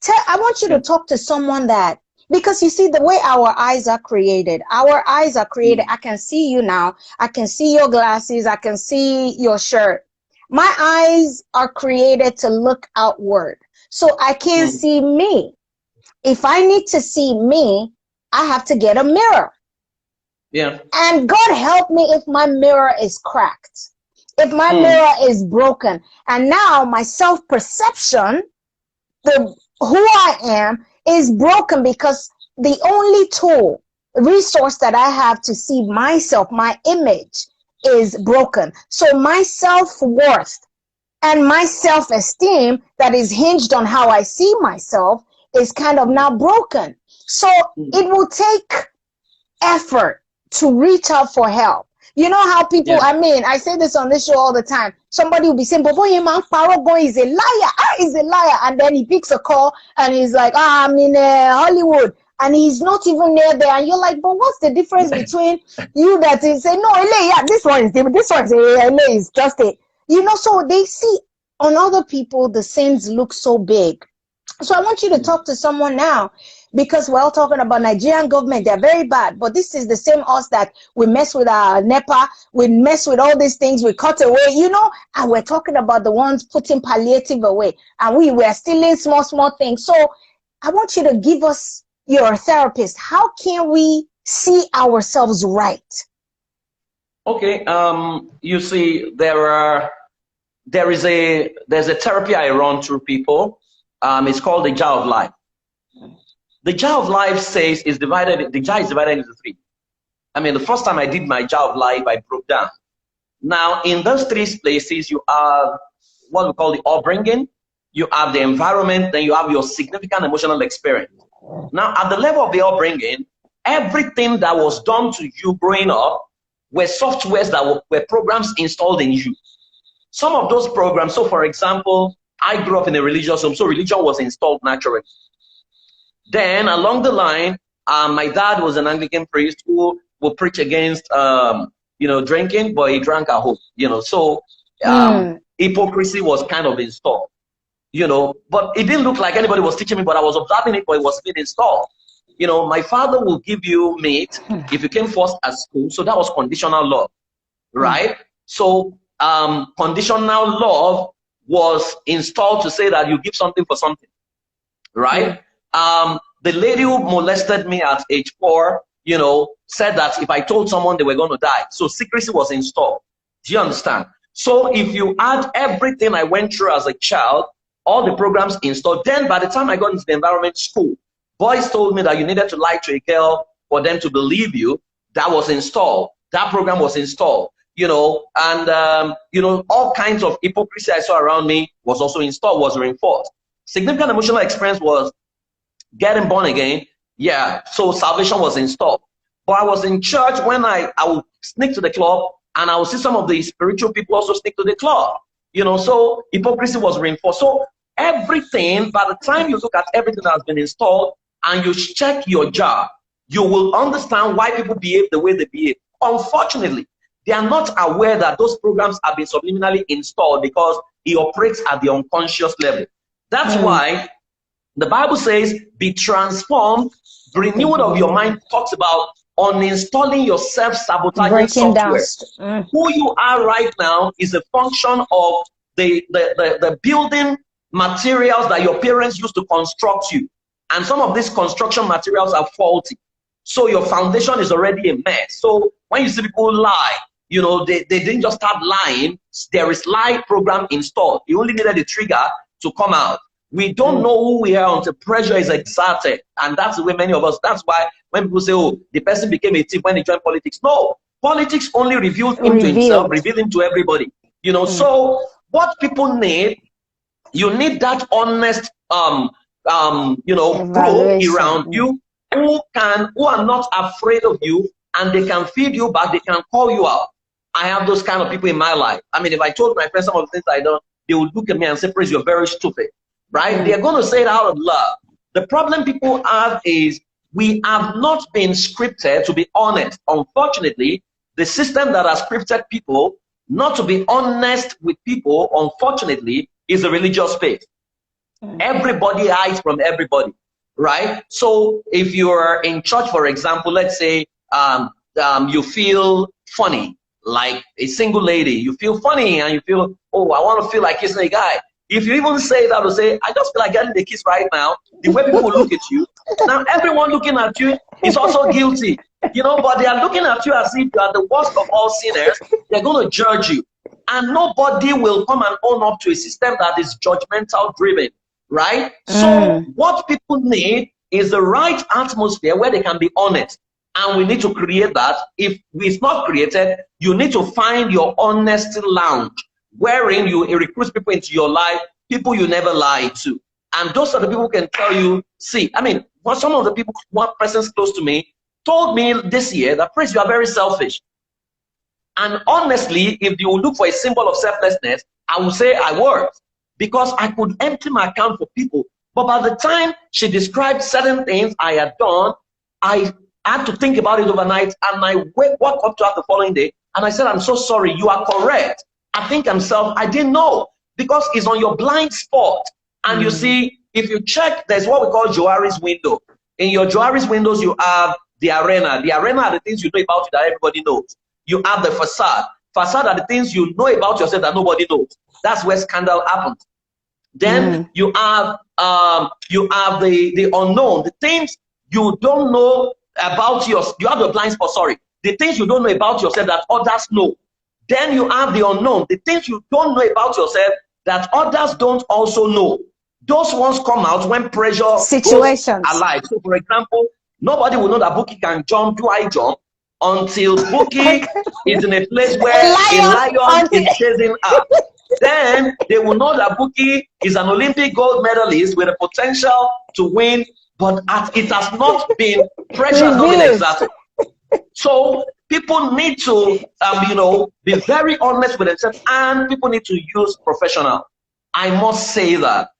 I want you to talk to someone that, because you see the way our eyes are created. I can see you now. I can see your glasses. I can see your shirt. My eyes are created to look outward. So I can't see me. If I need to see me, I have to get a mirror. Yeah. And God help me if my mirror is cracked, if my mirror is broken. And now my self-perception, who I am, is broken because the only resource that I have to see myself, my image, is broken. So my self-worth and my self-esteem that is hinged on how I see myself is kind of now broken. So it will take effort to reach out for help. You know how people, I mean, I say this on this show all the time. Somebody will be saying, Bobo, your man, Boy is a liar. He's a liar. And then he picks a call and he's like, I'm in Hollywood. And he's not even near there. And you're like, but what's the difference between you that is saying, no, LA, this one is just it. You know, so they see on other people, the sins look so big. So I want you to talk to someone now, because we're all talking about Nigerian government. They're very bad. But this is the same us that we mess with our NEPA. We mess with all these things. We cut away, you know, and we're talking about the ones putting palliative away. And we're stealing small things. So I want you to give us, you're a therapist. How can we see ourselves right? Okay. You see, there's a therapy I run through people. It's called the jar of life. The jar of life says the jar is divided into three. I mean, the first time I did my jar of life, I broke down. Now, in those three places, you have what we call the upbringing, you have the environment, then you have your significant emotional experience. Now, at the level of the upbringing, everything that was done to you growing up were softwares that were programs installed in you. Some of those programs, so for example, I grew up in a religious home, so religion was installed naturally. Then along the line, my dad was an Anglican priest who would preach against, drinking, but he drank at home, so hypocrisy was kind of installed, but it didn't look like anybody was teaching me, but I was observing it, but it was being installed. My father will give you meat if you came first at school, so that was conditional love. right? So conditional love was installed to say that you give something for something, right? The lady who molested me at age 4, you know, said that if I told someone they were going to die, so secrecy was installed. Do you understand? So if you add everything I went through as a child, all the programs installed, then by the time I got into the environment school, boys told me that you needed to lie to a girl for them to believe you. That was installed. That program was installed, you know, and, you know, all kinds of hypocrisy I saw around me was also installed, was reinforced. Significant emotional experience was getting born again. Yeah, so salvation was installed. But I was in church when I would sneak to the club, and I would see some of the spiritual people also sneak to the club. You know, so hypocrisy was reinforced. So everything, by the time you look at everything that has been installed and you check your job, you will understand why people behave the way they behave. Unfortunately, they are not aware that those programs have been subliminally installed because it operates at the unconscious level. That's why the Bible says, be transformed, renewal of your mind talks about uninstalling your self-sabotaging software. Who you are right now is a function of the building materials that your parents used to construct you. And some of these construction materials are faulty. So your foundation is already a mess. So when you see people lie, you know, they didn't just start lying. There is lie program installed. You only needed a trigger to come out. We don't know who we are until pressure is exerted. And that's the way many of us, that's why when people say, oh, the person became a thief when he joined politics. No, politics only revealed him to himself, revealed him to everybody. You know, so what people need, you need that honest, you know, bro around you who are not afraid of you, and they can feed you back, they can call you out. I have those kind of people in my life. I mean, if I told my friends some of the things I don't, they would look at me and say, Praise, you're very stupid. Right? They're going to say it out of love. The problem people have is we have not been scripted, to be honest. Unfortunately, the system that has scripted people not to be honest with people, unfortunately, is a religious faith. Everybody hides from everybody, right? So if you're in church, for example, let's say you feel funny, like a single lady, you feel funny and you feel, oh, I want to feel like kissing a guy. If you even say that, or say, I just feel like getting the kiss right now, the way people look at you, now everyone looking at you is also guilty, you know, but they are looking at you as if you are the worst of all sinners. They're going to judge you. And nobody will come and own up to a system that is judgmental driven, right? So what people need is the right atmosphere where they can be honest. And we need to create that. If it's not created, you need to find your honesty lounge, wherein you recruit people into your life, people you never lie to. And those are the people who can tell you, see, I mean, some of the people, one person close to me, told me this year that, Prince, you are very selfish. And honestly, if you look for a symbol of selflessness, I would say I was. Because I could empty my account for people. But by the time she described certain things I had done, I had to think about it overnight, and I woke up to her the following day, and I said, I'm so sorry, you are correct. I think I didn't know, because it's on your blind spot. And you see, if you check, there's what we call Johari's window. In your Johari's windows, you have the arena. The arena are the things you know about you that everybody knows. You have the facade. Facade are the things you know about yourself that nobody knows. That's where scandal happens. Then you have the unknown, the things you don't know about you have the blind spot, sorry. The things you don't know about yourself that others know. Then you have the unknown, the things you don't know about yourself that others don't also know. Those ones come out when pressure situations alive. So for example, nobody will know that Bouquie can jump, do high jump, until Bouquie is in a place where a lion is chasing up. Then they will know that Bouquie is an Olympic gold medalist with a potential to win, but it has not been, pressure has not been exerted. So people need to, you know, be very honest with themselves, and people need to use professional. I must say that.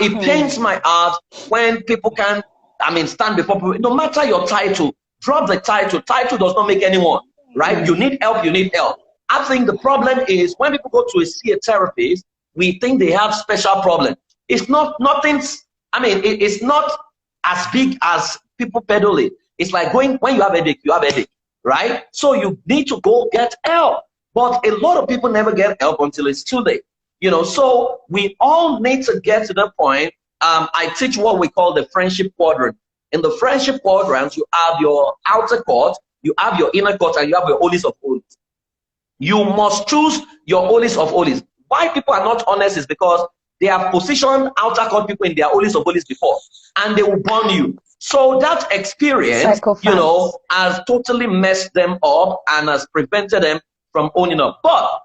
It pains my heart when people can, stand before people. No matter your title, drop the title. Title does not make anyone, right? You need help, you need help. I think the problem is when people go to see a therapist, we think they have special problem. It's not, it's not as big as people peddle it. It's like when you have a headache, right? So you need to go get help. But a lot of people never get help until it's too late. You know, so we all need to get to the point. I teach what we call the friendship quadrant. In the friendship quadrant, you have your outer court, you have your inner court, and you have your holies of holies. You must choose your holies of holies. Why people are not honest is because they have positioned outer court people in their holies of holies before, and they will burn you. So that experience, you know, has totally messed them up and has prevented them from owning up. But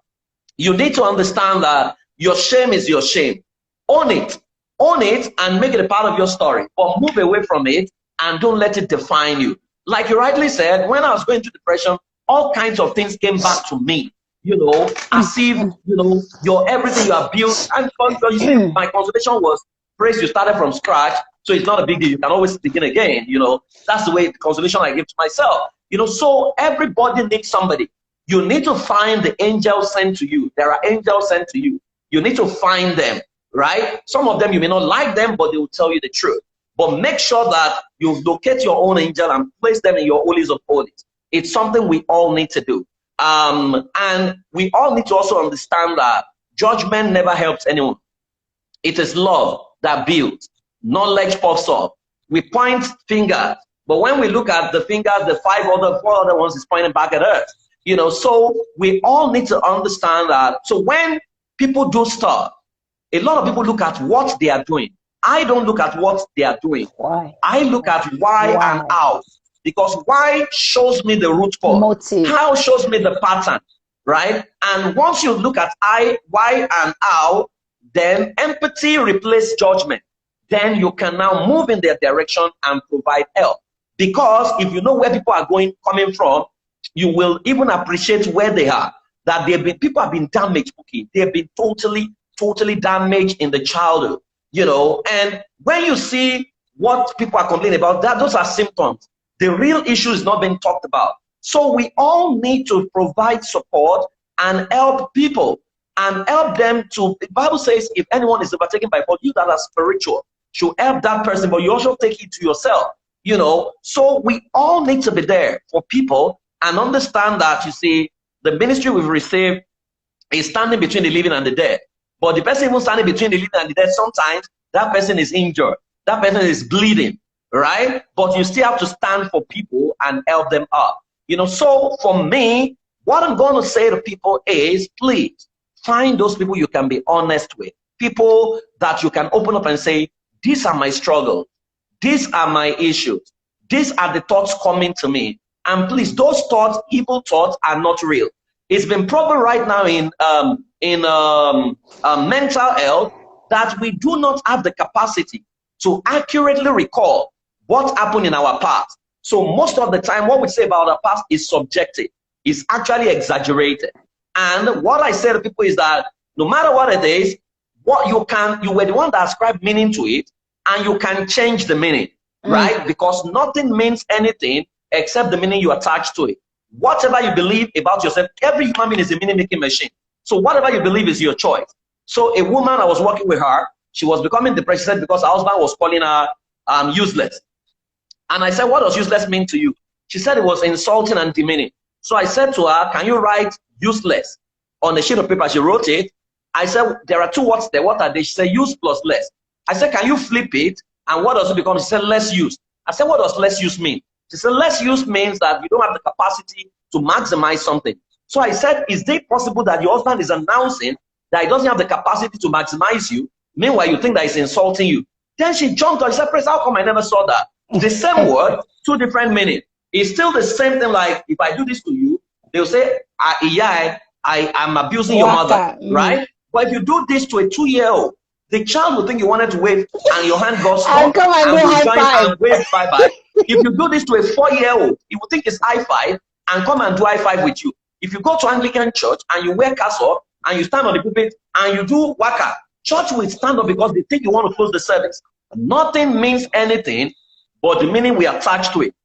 you need to understand that your shame is your shame. Own it and make it a part of your story, but move away from it and don't let it define you. Like you rightly said, when I was going through depression, all kinds of things came back to me, you know, as if, you know, your everything you have built, and my consolation was, praise, you started from scratch, so it's not a big deal. You can always begin again, you know. That's the way the consolation I give to myself, you know. So everybody needs somebody. You need to find the angel sent to you. There are angels sent to you. You need to find them, right? Some of them, you may not like them, but they will tell you the truth. But make sure that you locate your own angel and place them in your holies of holies. It's something we all need to do. And we all need to also understand that judgment never helps anyone. It is love that builds. Knowledge puffs up. We point fingers, but when we look at the fingers, the four other ones is pointing back at us. You know, so we all need to understand that. So when people do stuff, a lot of people look at what they are doing. I don't look at what they are doing. Why? I look at why and how. Because why shows me the root cause. Motive. How shows me the pattern, right? And once you look at why and how, then empathy replaces judgment. Then you can now move in their direction and provide help. Because if you know where people are coming from, you will even appreciate where they are. That people have been damaged, okay? They've been totally damaged in the childhood, you know. And when you see what people are complaining about, those are symptoms. The real issue is not being talked about. So we all need to provide support and help people and help them to, the Bible says, if anyone is overtaken by fault, you that are spiritual should help that person, but you also take it to yourself, you know. So we all need to be there for people and understand that, you see, the ministry we've received is standing between the living and the dead. But the person even standing between the living and the dead, sometimes that person is injured. That person is bleeding, right? But you still have to stand for people and help them up. You know, so for me, what I'm going to say to people is, please find those people you can be honest with. People that you can open up and say, these are my struggles. These are my issues. These are the thoughts coming to me. And please, those thoughts, evil thoughts, are not real. It's been proven right now in mental health that we do not have the capacity to accurately recall what happened in our past. So most of the time, what we say about our past is subjective. It's actually exaggerated. And what I say to people is that no matter what it is, you were the one that ascribed meaning to it, and you can change the meaning, right? Because nothing means anything except the meaning you attach to it. Whatever you believe about yourself, every human being is a meaning-making machine. So whatever you believe is your choice. So a woman, I was working with her, she was becoming depressed, she said, because her husband was calling her useless. And I said, what does useless mean to you? She said it was insulting and demeaning. So I said to her, can you write useless on a sheet of paper? She wrote it. I said, there are two words there. What are they? She said, use plus less. I said, can you flip it? And what does it become? She said, less use. I said, what does less use mean? She said, less use means that you don't have the capacity to maximize something. So I said, is it possible that your husband is announcing that he doesn't have the capacity to maximize you? Meanwhile, you think that he's insulting you. Then she jumped on. She said, Praise, how come I never saw that? The same word, two different meanings. It's still the same thing. Like if I do this to you, they'll say, I am abusing your mother, right? But if you do this to a 2-year-old, the child will think you wanted to wave and your hand goes up and will join and wave bye-bye. If you do this to a 4-year-old, he will think it's high five and come and do high five with you. If you go to Anglican church and you wear cassock and you stand on the pulpit and you do waka, church will stand up because they think you want to close the service. Nothing means anything but the meaning we attach to it.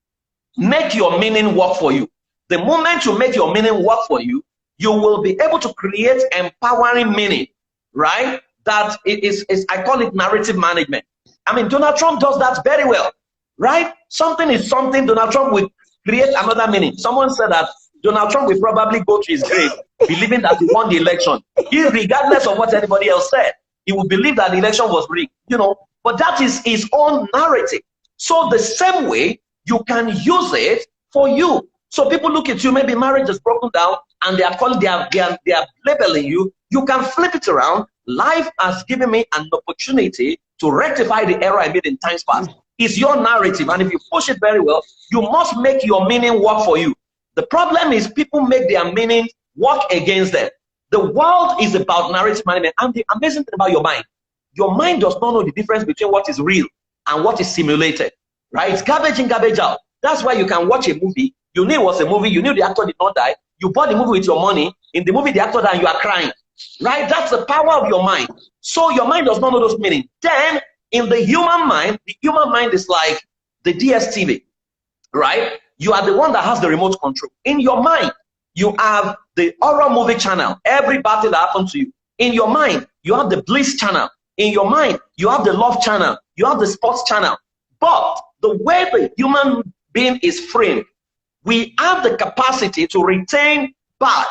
Make your meaning work for you. The moment you make your meaning work for you, you will be able to create empowering meaning, right? That is I call it narrative management. I mean, Donald Trump does that very well, right? Something is something, Donald Trump will create another meaning. Someone said that Donald Trump will probably go to his grave believing that he won the election. Regardless of what anybody else said, he will believe that the election was rigged, you know. But that is his own narrative. So the same way, you can use it for you. So people look at you, maybe marriage is broken down, and they are calling, they are labeling you. You can flip it around. Life has given me an opportunity to rectify the error I made in times past. It's your narrative, and if you push it very well, you must make your meaning work for you. The problem is people make their meaning work against them. The world is about narrative management, and the amazing thing about your mind does not know the difference between what is real and what is simulated, right? It's garbage in, garbage out. That's why you can watch a movie, you knew it was a movie, you knew the actor did not die, you bought the movie with your money, in the movie the actor died and you are crying, right? That's the power of your mind. So your mind does not know those meanings. Then, in the human mind is like the DSTV, right? You are the one that has the remote control. In your mind, you have the horror movie channel, every battle that happens to you. In your mind, you have the bliss channel. In your mind, you have the love channel. You have the sports channel. But the way the human being is framed, we have the capacity to retain bad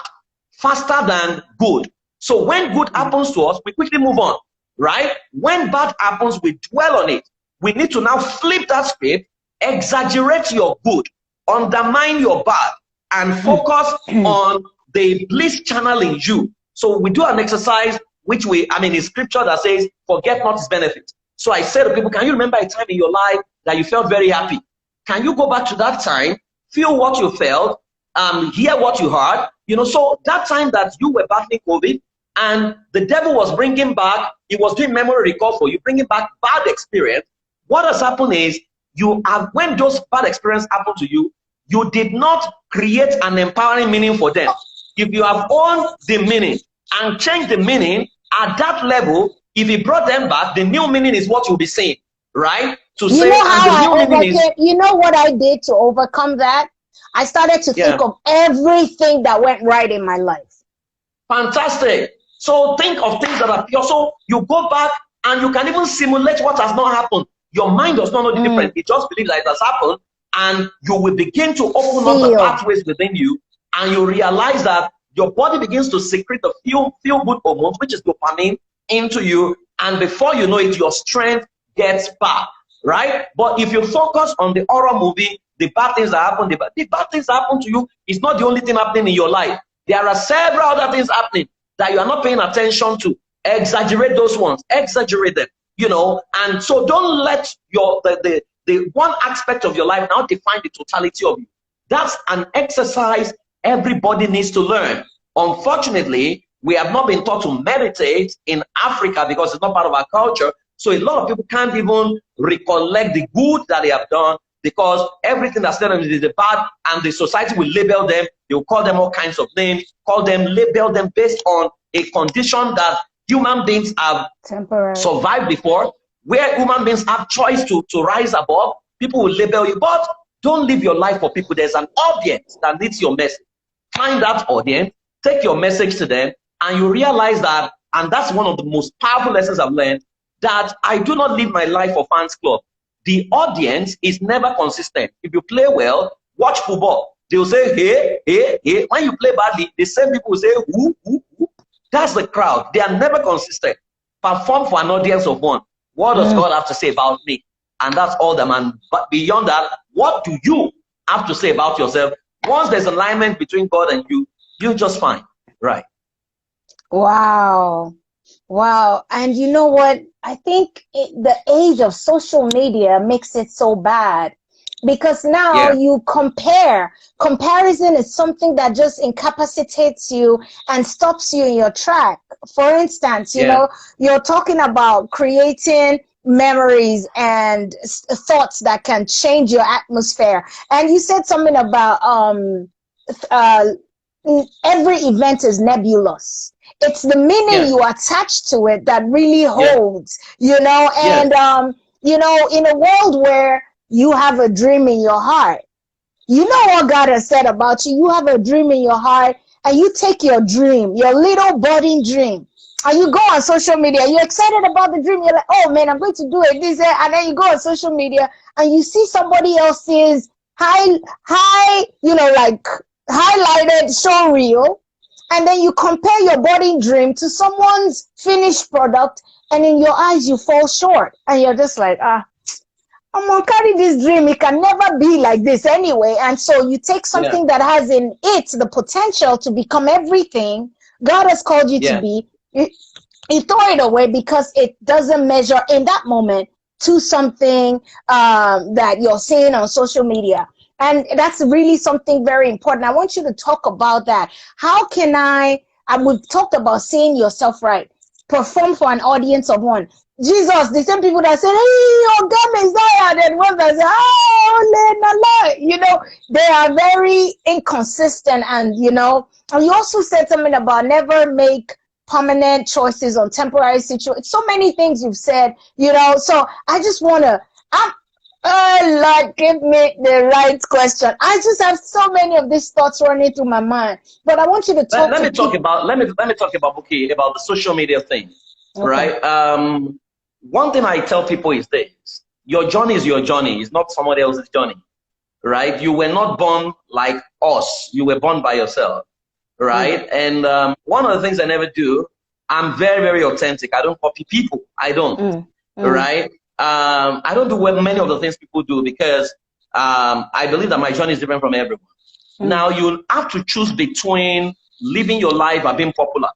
faster than good. So when good happens to us, we quickly move on, right? When bad happens, we dwell on it. We need to now flip that script, exaggerate your good, undermine your bad, and focus on the bliss channel in you. So we do an exercise which in scripture that says, forget not his benefit. So I say to people, can you remember a time in your life that you felt very happy? Can you go back to that time, feel what you felt, hear what you heard? You know, so that time that you were battling COVID and the devil was bringing back, he was doing memory recall for you, bringing back bad experience. What has happened is when those bad experiences happen to you, you did not create an empowering meaning for them. If you have owned the meaning and changed the meaning at that level, if he brought them back, the new meaning is what you'll be saying, right? To you say, know how and the new meaning is, you know what I did to overcome that? I started to think of everything that went right in my life. Fantastic. So think of things that are pure. So you go back and you can even simulate what has not happened. Your mind does not know the difference. It just believes that it has happened, and you will begin to open up the pathways within you, and you realize that your body begins to secrete the feel-good hormones, which is dopamine, into you, and before you know it, your strength gets back, right? But if you focus on the horror movie, the bad things that happen, the bad things that happen to you is not the only thing happening in your life. There are several other things happening that you are not paying attention to. Exaggerate those ones, exaggerate them, you know, and so don't let the one aspect of your life now define the totality of you. That's an exercise everybody needs to learn. Unfortunately, we have not been taught to meditate in Africa because it's not part of our culture. So a lot of people can't even recollect the good that they have done because everything that's done is the bad, and the society will label them. They will call them all kinds of names, label them based on a condition that human beings have survived before, where human beings have choice to rise above. People will label you, but don't live your life for people. There's an audience that needs your message. Find that audience, take your message to them, and you realize that, and that's one of the most powerful lessons I've learned, that I do not live my life for fans club. The audience is never consistent. If you play well, watch football. They'll say, hey, hey, hey. When you play badly, the same people will say, who, who, who. That's the crowd. They are never consistent. Perform for an audience of one. What does God have to say about me? And that's all the man. But beyond that, what do you have to say about yourself? Once there's alignment between God and you, you're just fine. Right. Wow. Wow. And you know what? I think the age of social media makes it so bad because now you compare. Comparison is something that just incapacitates you and stops you in your track. For instance, you know, you're talking about creating memories and thoughts that can change your atmosphere. And you said something about every event is nebulous. It's the meaning you attach to it that really holds, you know, and, you know, in a world where you have a dream in your heart, you know what God has said about you. You have a dream in your heart, and you take your dream, your little budding dream, and you go on social media. You're excited about the dream. You're like, oh man, I'm going to do it. And then you go on social media and you see somebody else's high, you know, like highlighted show reel, and then you compare your budding dream to someone's finished product, and in your eyes you fall short, and you're just like, I'm gonna carry this dream. It can never be like this anyway. And so you take something that has in it the potential to become everything God has called you to be. You throw it away because it doesn't measure in that moment to something that you're seeing on social media. And that's really something very important. I want you to talk about that. How can we've talked about seeing yourself right, perform for an audience of one. Jesus, the same people that say, hey, your God Messiah, and then ones that say, oh, you know, they are very inconsistent. And, you know, and you also said something about never make permanent choices on temporary situations. So many things you've said, you know, so I just want to, oh, Lord, give me the right question. I just have so many of these thoughts running through my mind, but I want you to talk. Let me talk about Bouquie, about the social media thing, right? One thing I tell people is this: your journey is your journey. It's not somebody else's journey, right? You were not born like us. You were born by yourself, right? And one of the things I never do, I'm very, very authentic. I don't copy people. I don't, right? I don't do what many of the things people do because I believe that my journey is different from everyone. Now, you have to choose between living your life and being popular.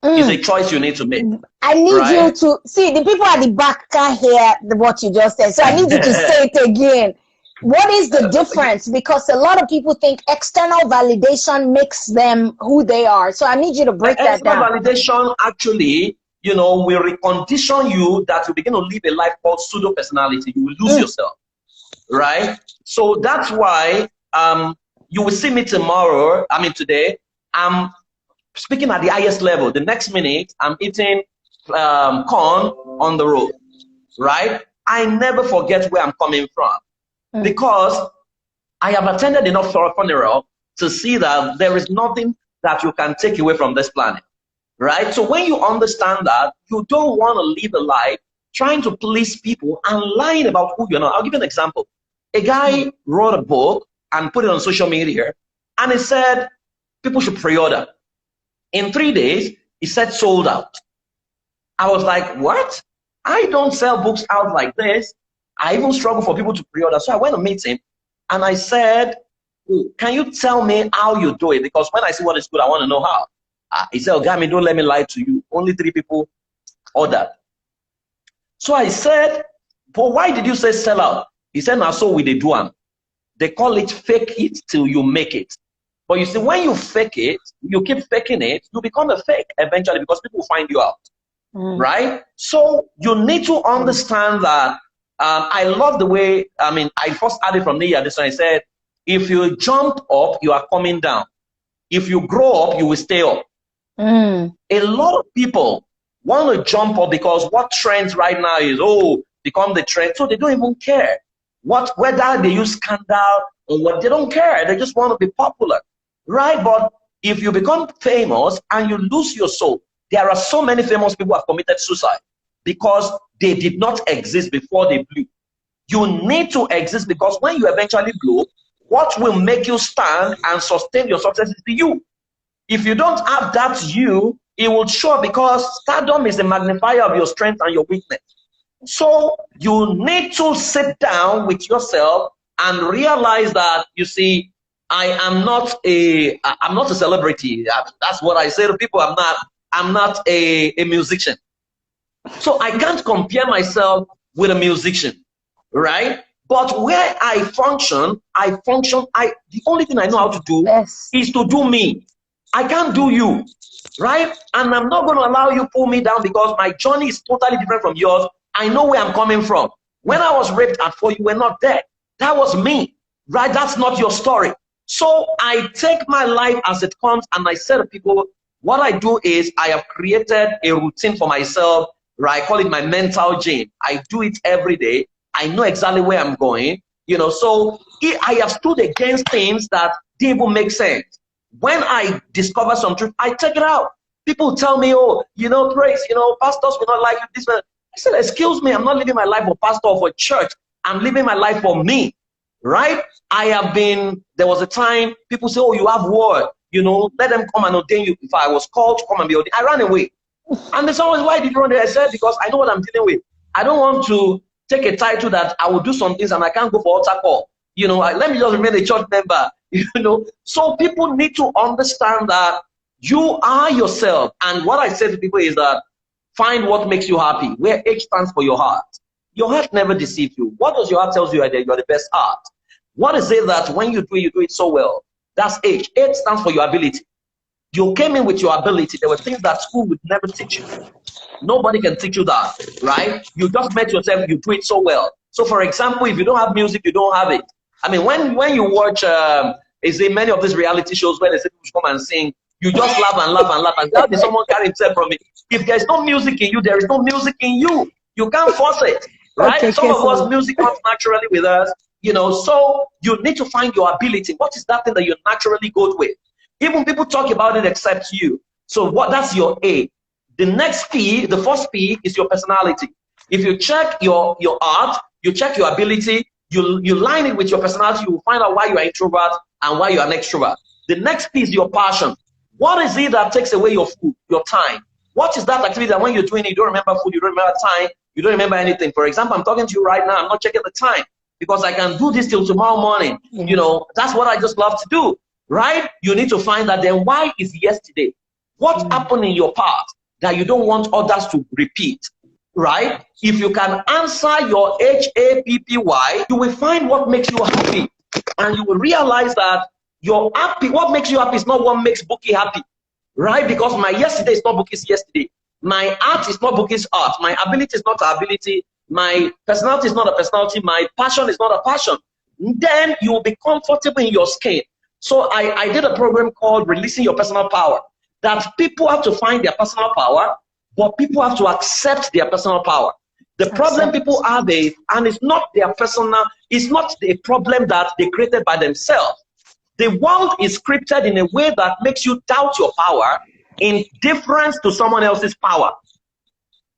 It's a choice you need to make. I need you to see, the people at the back can't hear what you just said, so I need you to say it again. What is the difference? Because a lot of people think external validation makes them who they are. So I need you to break that down. External validation actually, you know, will recondition you that you begin to live a life called pseudo personality. You will lose yourself, right? So that's why you will see me tomorrow. I mean, today, I'm speaking at the highest level. The next minute, I'm eating corn on the road, right? I never forget where I'm coming from because I have attended enough funeral to see that there is nothing that you can take away from this planet, right? So when you understand that, you don't want to live a life trying to please people and lying about who you're not. I'll give you an example. A guy wrote a book and put it on social media, and he said people should pre-order. In 3 days, he said sold out. I was like, what? I don't sell books out like this. I even struggle for people to pre-order. So I went to meet him and I said, can you tell me how you do it? Because when I see what is good, I want to know how. He said, oh, Gami, don't let me lie to you. Only 3 people ordered. So I said, but why did you say sell out? He said, now so we do one. They call it fake it till you make it. But you see, when you fake it, you keep faking it, you become a fake eventually because people find you out, right? So you need to understand that. I love the way, I mean, I first added from Nia this one. I said, if you jump up, you are coming down. If you grow up, you will stay up. A lot of people want to jump up because what trends right now is, become the trend. So they don't even care whether they use scandal or what. They don't care. They just want to be popular. Right, but if you become famous and you lose your soul, there are so many famous people who have committed suicide because they did not exist before they blew. You need to exist because when you eventually blow, what will make you stand and sustain your success is the you. If you don't have that you, it will show because stardom is a magnifier of your strength and your weakness. So you need to sit down with yourself and realize that, you see, I'm not a celebrity. That's what I say to people. I'm not a musician. So I can't compare myself with a musician, right? But where I function, the only thing I know how to do is to do me. I can't do you, right? And I'm not going to allow you pull me down because my journey is totally different from yours. I know where I'm coming from. When I was raped at 4, you were not there. That was me, right? That's not your story. So I take my life as it comes, and I say to people, what I do is I have created a routine for myself, right? I call it my mental gym. I do it every day. I know exactly where I'm going, you know. So I have stood against things that didn't even make sense. When I discover some truth, I take it out. People tell me, oh, you know, Grace, you know, pastors will not like you. This, I said, excuse me, I'm not living my life for pastor or for church. I'm living my life for me. right? There was a time people say, oh, you have word, you know, let them come and ordain you. If I was called to come and be ordained, I ran away. And there's always, why did you run away? I said, because I know what I'm dealing with. I don't want to take a title that I will do some things and I can't go for altar call. You know, let me just remain a church member, you know. So people need to understand that you are yourself. And what I say to people is that find what makes you happy, where H stands for your heart. Your heart never deceives you. What does your heart tell you? You're the best heart. What is it that when you do it so well? That's H. H stands for your ability. You came in with your ability. There were things that school would never teach you. Nobody can teach you that, right? You just met yourself, you do it so well. So for example, if you don't have music, you don't have it. I mean, when you watch, many of these reality shows where they say people come and sing, you just laugh and laugh and laugh, and how did someone carry himself from it? If there's no music in you, there is no music in you. You can't force it, right? Okay, some of us, music comes naturally with us, you know, so you need to find your ability. What is that thing that you're naturally good with? Even people talk about it except you. So that's your A. The next P, the first P is your personality. If you check your art, you check your ability, you line it with your personality, you will find out why you are introvert and why you are an extrovert. The next P is your passion. What is it that takes away your food, your time? What is that activity that when you're doing it, you don't remember food, you don't remember time, you don't remember anything? For example, I'm talking to you right now, I'm not checking the time because I can do this till tomorrow morning. You know, that's what I just love to do, right? You need to find that then why is yesterday? What happened in your past that you don't want others to repeat, right? If you can answer your HAPPY, you will find what makes you happy. And you will realize that you're happy. What makes you happy is not what makes Bouquie happy, right? Because my yesterday is not Bouquie's yesterday. My art is not Bouquie's art. My ability is not her ability. My personality is not a personality. My passion is not a passion. Then you will be comfortable in your skin. So I did a program called Releasing Your Personal Power, that people have to find their personal power, but people have to accept their personal power. The problem people have is, and it's not their personal, it's not a problem that they created by themselves. The world is scripted in a way that makes you doubt your power in difference to someone else's power.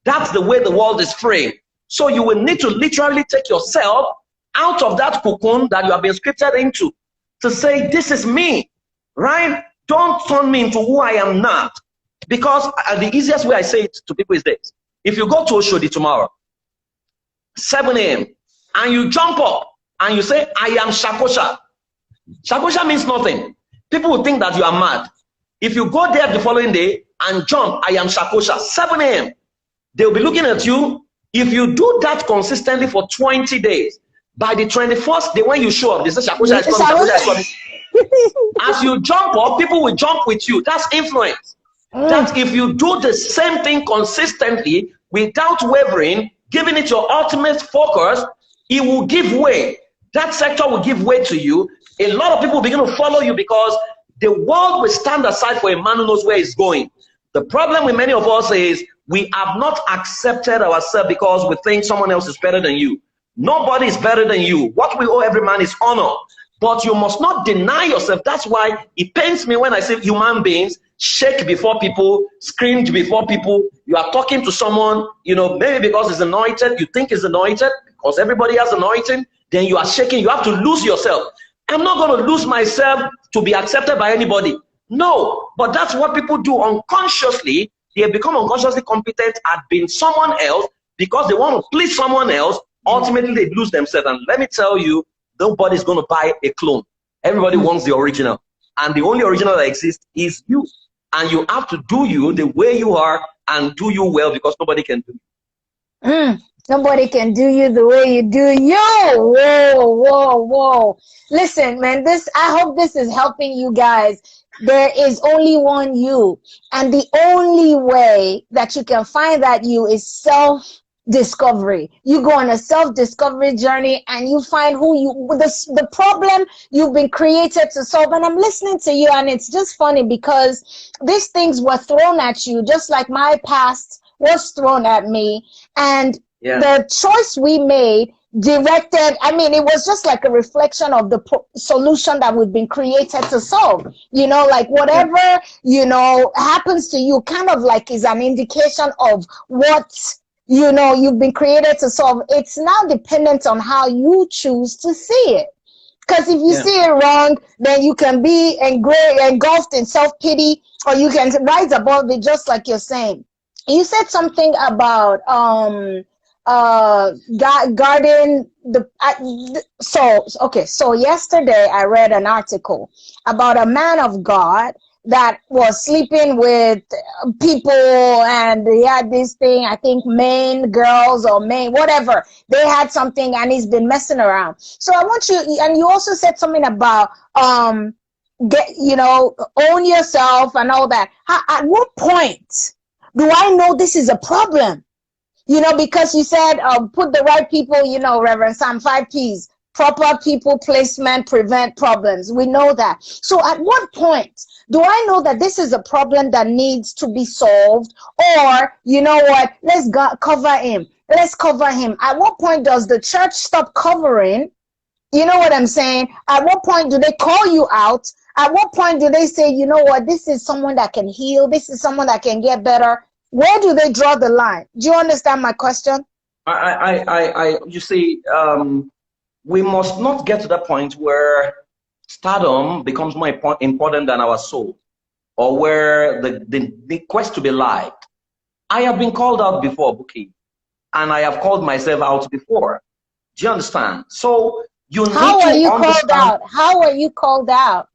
That's the way the world is framed. So you will need to literally take yourself out of that cocoon that you have been scripted into to say, this is me, right? Don't turn me into who I am not. Because the easiest way I say it to people is this. If you go to Oshodi tomorrow, 7 a.m., and you jump up and you say, I am Shakosha. Shakosha means nothing. People will think that you are mad. If you go there the following day and jump, I am Shakosha, 7 a.m., they'll be looking at you. If you do that consistently for 20 days, by the 21st day when you show up, they say Shakosha is coming, Shakosha is coming. As you jump up, people will jump with you. That's influence. That if you do the same thing consistently without wavering, giving it your ultimate focus, it will give way. That sector will give way to you. A lot of people begin to follow you because the world will stand aside for a man who knows where he's going. The problem with many of us is we have not accepted ourselves because we think someone else is better than you. Nobody is better than you. What we owe every man is honor. But you must not deny yourself. That's why it pains me when I see human beings shake before people, scream before people. You are talking to someone, you know, maybe because it's anointed, you think it's anointed, because everybody has anointing, then you are shaking. You have to lose yourself. I'm not going to lose myself to be accepted by anybody. No, but that's what people do unconsciously. They become unconsciously competent at being someone else because they want to please someone else. Ultimately, they lose themselves. And let me tell you, nobody's going to buy a clone. Everybody wants the original. And the only original that exists is you. And you have to do you the way you are and do you well because nobody can do you. Nobody can do you the way you do you. Whoa, whoa, whoa. Listen, man, I hope this is helping you guys. There is only one you. And the only way that you can find that you is self-discovery. You go on a self-discovery journey and you find who the problem you've been created to solve. And I'm listening to you and it's just funny because these things were thrown at you just like my past was thrown at me. And the choice we made directed, I mean, it was just like a reflection of the solution that we've been created to solve. You know, like whatever, you know, happens to you kind of like is an indication of what, you know, you've been created to solve. It's now dependent on how you choose to see it. Because if you see it wrong, then you can be engulfed in self-pity, or you can rise above it, just like you're saying. You said something about guarding the so yesterday I read an article about a man of God that was sleeping with people, and he had this thing, I think Maine girls or Maine whatever, they had something, and he's been messing around. So I want you, and you also said something about own yourself and all that. At what point do I know this is a problem? Because you said put the right people, Reverend Sam, 5 P's, proper people placement, prevent problems. We know that. So at what point do I know that this is a problem that needs to be solved? Or, you know what, let's cover him. Let's cover him. At what point does the church stop covering? You know what I'm saying? At what point do they call you out? At what point do they say, you know what, this is someone that can heal. This is someone that can get better. Where do they draw the line? Do you understand my question? You see, we must not get to the point where stardom becomes more important than our soul, or where the quest to be liked. I have been called out before, Bouquie, and I have called myself out before. Do you understand? So you need to understand. How are you called out? How are you called out?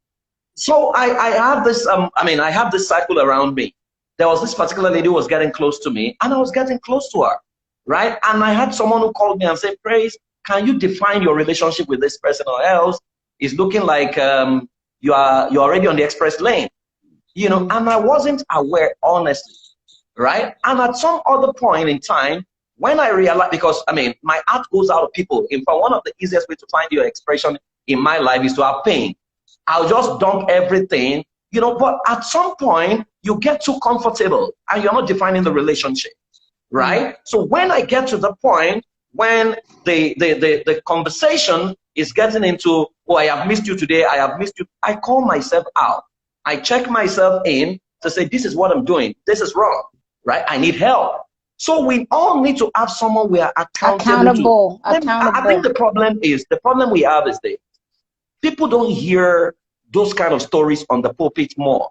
So I have this, I have this cycle around me. There was this particular lady who was getting close to me, and I was getting close to her, right? And I had someone who called me and said, Praise, can you define your relationship with this person, or else it's looking like you're already on the express lane, and I wasn't aware, honestly, right? And at some other point in time, when I realized, because my heart goes out to people. In fact, one of the easiest ways to find your expression in my life is to have pain. I'll just dump everything, but at some point you get too comfortable and you're not defining the relationship, right? So when I get to the point when the conversation is getting into, oh, I have missed you today, I have missed you, I call myself out. I check myself in to say, this is what I'm doing, this is wrong, right? I need help. So we all need to have someone we are accountable to. I think the problem we have is this. People don't hear those kind of stories on the pulpit more.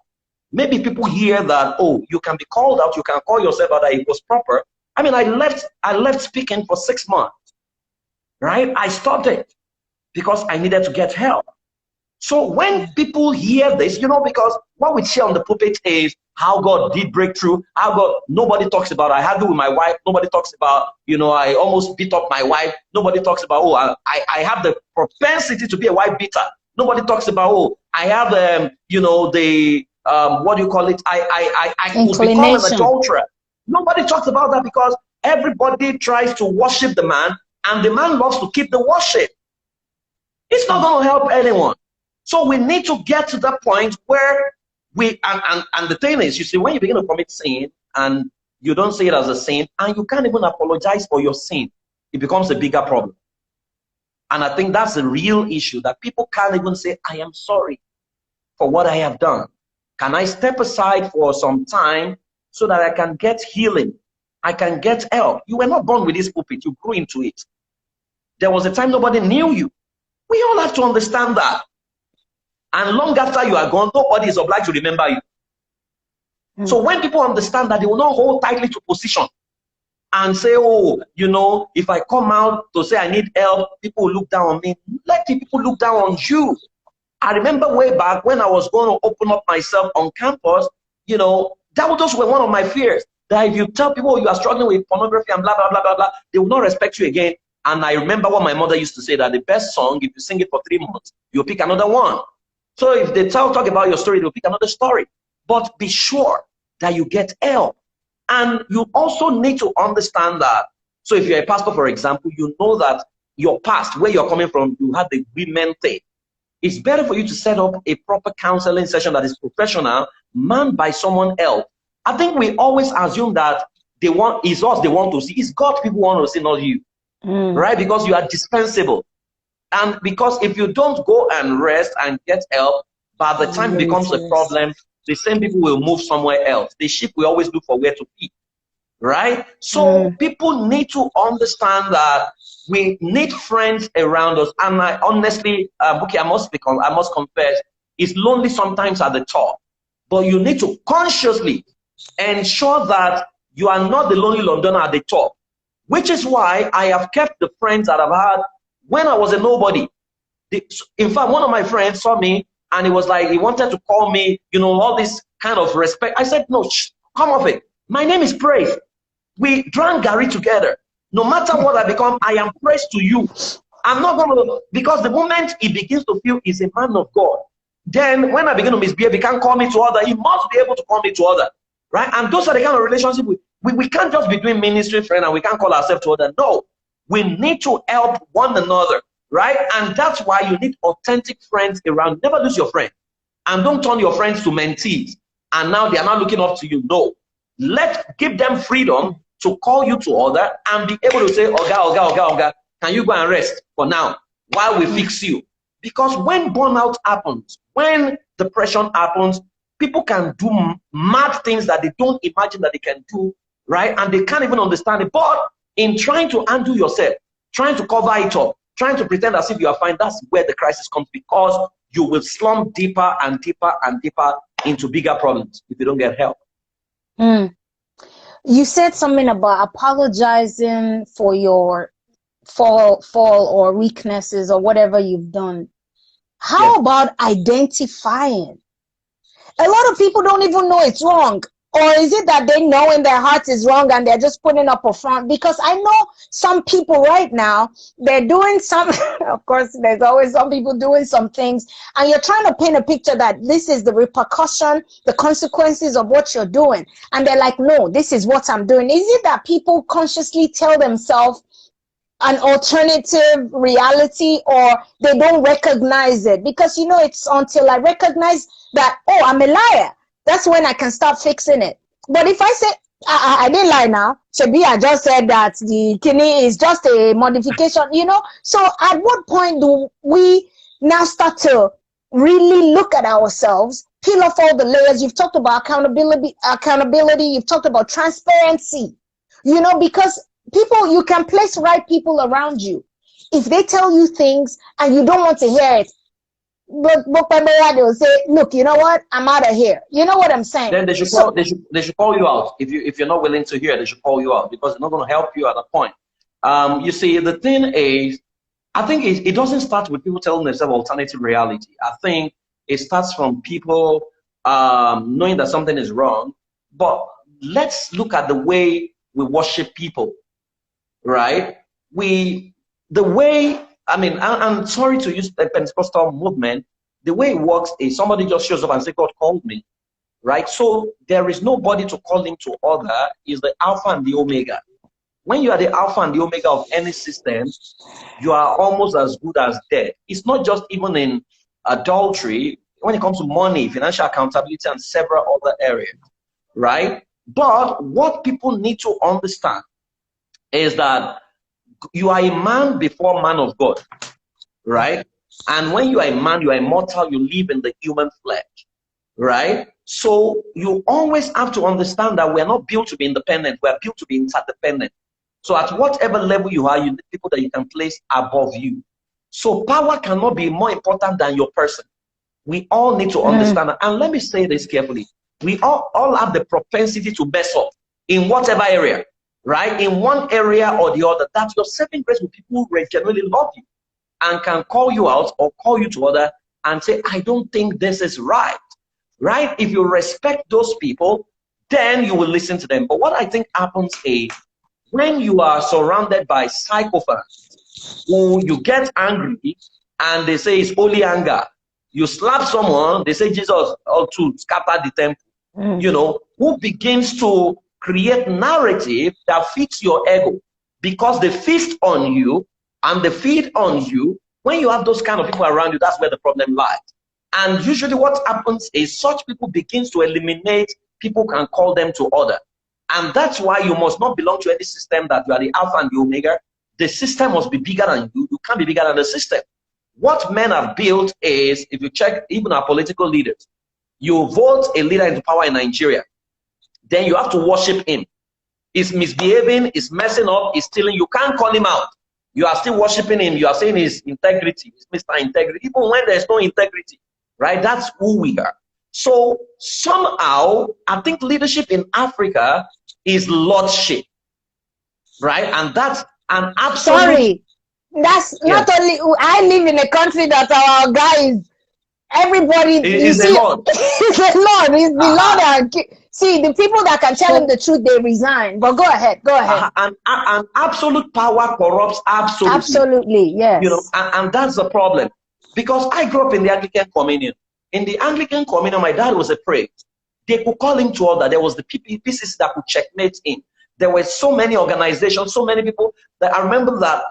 Maybe people hear that, oh, you can be called out, you can call yourself out, that it was proper. I left speaking for 6 months, right? I stopped it because I needed to get help. So when people hear this, because what we share on the pulpit is how God did break through, how God, nobody talks about, I had to with my wife, nobody talks about, I almost beat up my wife, nobody talks about, oh, I have the propensity to be a wife beater. Nobody talks about, oh, I have, what do you call it? I could become an adulterer. Nobody talks about that because everybody tries to worship the man, and the man loves to keep the worship. It's not going to help anyone. So we need to get to the point where and the thing is, you see, when you begin to commit sin and you don't see it as a sin, and you can't even apologize for your sin, it becomes a bigger problem. And I think that's the real issue, that people can't even say, I am sorry for what I have done. Can I step aside for some time so that I can get healing? I can get help. You were not born with this pulpit, you grew into it. There was a time nobody knew you. We all have to understand that. And long after you are gone, nobody is obliged to remember you. So when people understand that, they will not hold tightly to position and say, oh, if I come out to say I need help, people will look down on me. Let the people look down on you. I remember way back when I was going to open up myself on campus, those were one of my fears. That if you tell people you are struggling with pornography and blah, blah, blah, blah, blah, they will not respect you again. And I remember what my mother used to say, that the best song, if you sing it for 3 months, you'll pick another one. So if they talk about your story, they'll pick another story. But be sure that you get help. And you also need to understand that. So if you're a pastor, for example, you know that your past, where you're coming from, you had the women thing. It's better for you to set up a proper counseling session that is professional, manned by someone else. I think we always assume that it's us they want to see. It's God people want to see, not you. Right? Because you are dispensable. And because if you don't go and rest and get help, by the time it becomes a problem, the same people will move somewhere else. The sheep will always look for where to feed. right? So people need to understand that we need friends around us. And I honestly, Bouquie, I must confess, it's lonely sometimes at the top, but you need to consciously ensure that you are not the lonely Londoner at the top, which is why I have kept the friends that I've had when I was a nobody. In fact, one of my friends saw me and he was like, he wanted to call me, you know, all this kind of respect. I said, no, come off it. My name is Praise. We drank Gary together. No matter what I become, I am praise to you. I'm not going to, because the moment he begins to feel he's a man of God, then when I begin to misbehave, he can't call me to other. He must be able to call me to other, right? And those are the kind of relationship we can't just be doing ministry friend and we can't call ourselves to other. No, we need to help one another, right? And that's why you need authentic friends around. Never lose your friend, and don't turn your friends to mentees. And now they are not looking up to you. No, give them freedom to call you to order and be able to say, Oga, can you go and rest for now while we fix you? Because when burnout happens, when depression happens, people can do mad things that they don't imagine that they can do, right? And they can't even understand it. But in trying to undo yourself, trying to cover it up, trying to pretend as if you are fine, that's where the crisis comes, because you will slump deeper and deeper and deeper into bigger problems if you don't get help. You said something about apologizing for your fall or weaknesses or whatever you've done. How about identifying? A lot of people don't even know it's wrong. Or is it that they know in their hearts is wrong and they're just putting up a front? Because I know some people right now, they're doing some, of course, there's always some people doing some things, and you're trying to paint a picture that this is the repercussion, the consequences of what you're doing. And they're like, no, this is what I'm doing. Is it that people consciously tell themselves an alternative reality, or they don't recognize it? Because, you know, it's until I recognize that, oh, I'm a liar, that's when I can start fixing it. But if I say, I didn't lie now, Shebi, I just said that the kidney is just a modification, you know? So at what point do we now start to really look at ourselves, peel off all the layers? You've talked about accountability, you've talked about transparency, you know, because people, you can place right people around you. If they tell you things and you don't want to hear it, but they will say, look, you know what, I'm out of here. You know what I'm saying? Then they should call you out. If you're not willing to hear, they should call you out, because they're not going to help you at that point. You see, the thing is, I think it doesn't start with people telling themselves alternative reality. I think it starts from people knowing that something is wrong. But let's look at the way we worship people, right? I'm sorry to use the Pentecostal movement. The way it works is somebody just shows up and says, God called me, right? So there is nobody to call him to order. Is the Alpha and the Omega. When you are the Alpha and the Omega of any system, you are almost as good as dead. It's not just even in adultery, when it comes to money, financial accountability, and several other areas, right? But what people need to understand is that you are a man before man of God, right? And when you are a man, you are immortal, you live in the human flesh, right? So you always have to understand that we're not built to be independent, we're built to be interdependent. So at whatever level you are, you need people that you can place above you. So power cannot be more important than your person. We all need to understand that. And let me say this carefully. We all have the propensity to mess up in whatever area, right? In one area or the other, that you're serving grace with people who genuinely love you and can call you out or call you to order and say, I don't think this is right, right? If you respect those people, then you will listen to them. But what I think happens is when you are surrounded by psychopaths who you get angry and they say it's holy anger, you slap someone, they say Jesus ought to scatter the temple, you know, who begins to create narrative that fits your ego because they feast on you and they feed on you. When you have those kind of people around you, that's where the problem lies. And usually what happens is such people begins to eliminate people can call them to order. And that's why you must not belong to any system that you are the Alpha and the Omega. The system must be bigger than you. You can't be bigger than the system. What men have built is, if you check even our political leaders, you vote a leader into power in Nigeria, then you have to worship him. is misbehaving, is messing up, is stealing, you can't call him out. You are still worshiping him. You are saying his integrity, is Mr. Integrity, even when there's no integrity, right? That's who we are. So somehow, I think leadership in Africa is lordship, right? And that's an absolute. Sorry, that's not only. I live in a country that our guys, everybody, is the Lord. It's the Lord. It's the Lord. See, the people that can tell him the truth, they resign. But go ahead, go ahead. And absolute power corrupts absolutely. Absolutely, yes. You know, and that's the problem. Because I grew up in the Anglican Communion. In the Anglican Communion, my dad was a priest. They could call him to order. There was the PCC that could checkmate him. There were so many organizations, so many people that I remember that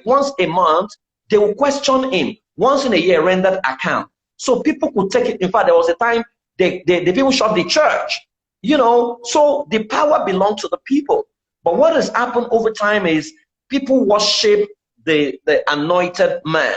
once a month, they would question him. Once in a year, rendered account. So people could take it. In fact, there was a time the people shut the church. You know, so the power belonged to the people. But what has happened over time is people worship the anointed man.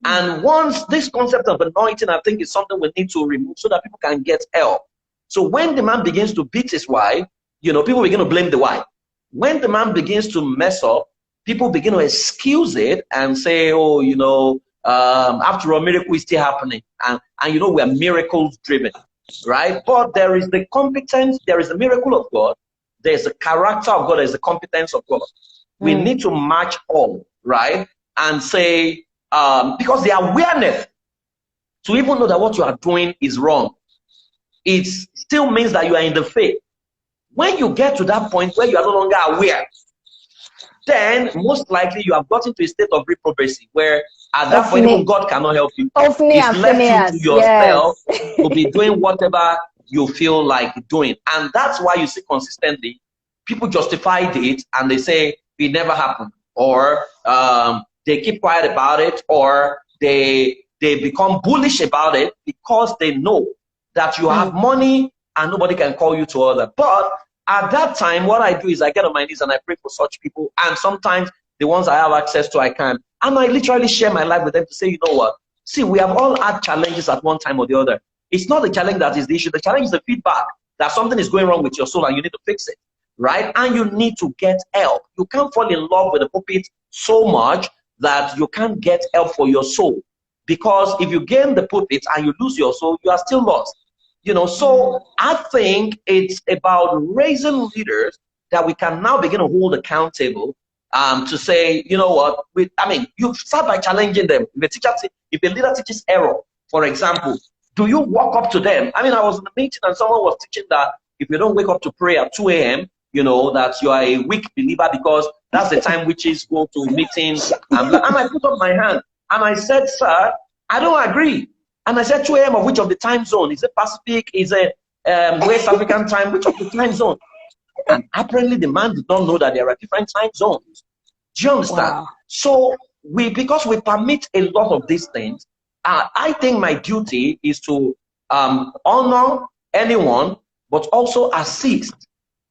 And once this concept of anointing, I think, is something we need to remove so that people can get help. So when the man begins to beat his wife, you know, people begin to blame the wife. When the man begins to mess up, people begin to excuse it and say, oh, you know, after all, miracle is still happening. And you know, we are miracles driven, right? But there is the competence, there is the miracle of God, there's the character of God, there's the competence of God. We need to match all, right? And say, because the awareness to even know that what you are doing is wrong, it still means that you are in the faith. When you get to that point where you are no longer aware, then most likely you have gotten to a state of reprobacy where at that point even God cannot help you. It's left you to yourself to be doing whatever you feel like doing. And that's why you see consistently people justified it and they say it never happened, or they keep quiet about it, or they become bullish about it because they know that you have money and nobody can call you to order. But at that time, what I do is I get on my knees and I pray for such people. And sometimes the ones I have access to, I can. And I literally share my life with them to say, you know what? See, we have all had challenges at one time or the other. It's not the challenge that is the issue. The challenge is the feedback that something is going wrong with your soul and you need to fix it, right? And you need to get help. You can't fall in love with the pulpit so much that you can't get help for your soul. Because if you gain the pulpit and you lose your soul, you are still lost. You know, so I think it's about raising leaders that we can now begin to hold accountable to say, you know what, you start by challenging them. If a leader teaches error, for example, do you walk up to them? I was in a meeting and someone was teaching that if you don't wake up to pray at 2 a.m., you know, that you are a weak believer because that's the time witches go to meetings. And I put up my hand and I said, sir, I don't agree. And I said 2 a.m. of which of the time zone? Is it Pacific? Is it West African time? Which of the time zone? And apparently the man did not know that there are different time zones. Do you understand? Wow. So because we permit a lot of these things, I think my duty is to honor anyone, but also assist,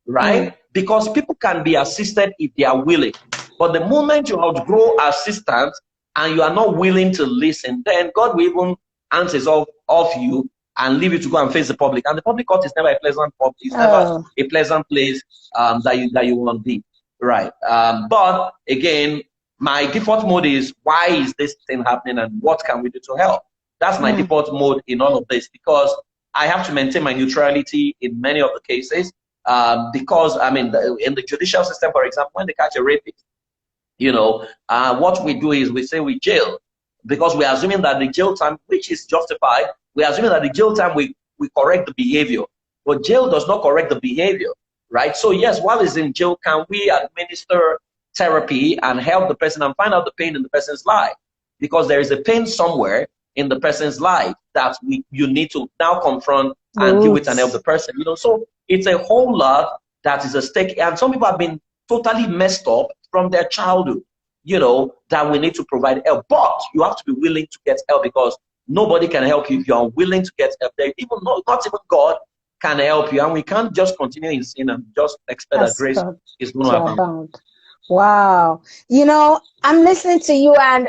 right? Because people can be assisted if they are willing. But the moment you outgrow assistance and you are not willing to listen, then God will even answers off you and leave you to go and face the public. And the public court is never a pleasant public. It's never a pleasant place that you want to be, right? But again, my default mode is, why is this thing happening and what can we do to help? That's my default mode in all of this, because I have to maintain my neutrality in many of the cases. Because in the judicial system, for example, when they catch a rapist, you know, what we do is we say we jail, because we're assuming that the jail time, which is justified, we're assuming that the jail time we correct the behavior. But jail does not correct the behavior, right? So yes, while he's in jail, can we administer therapy and help the person and find out the pain in the person's life? Because there is a pain somewhere in the person's life that you need to now confront and deal with and help the person. You know, so it's a whole lot that is at stake. And some people have been totally messed up from their childhood, you know, that we need to provide help. But you have to be willing to get help, because nobody can help you if you are willing to get help. Not even God can help you. And we can't just continue in sin and just expect that grace is going to abound. Wow. You know, I'm listening to you and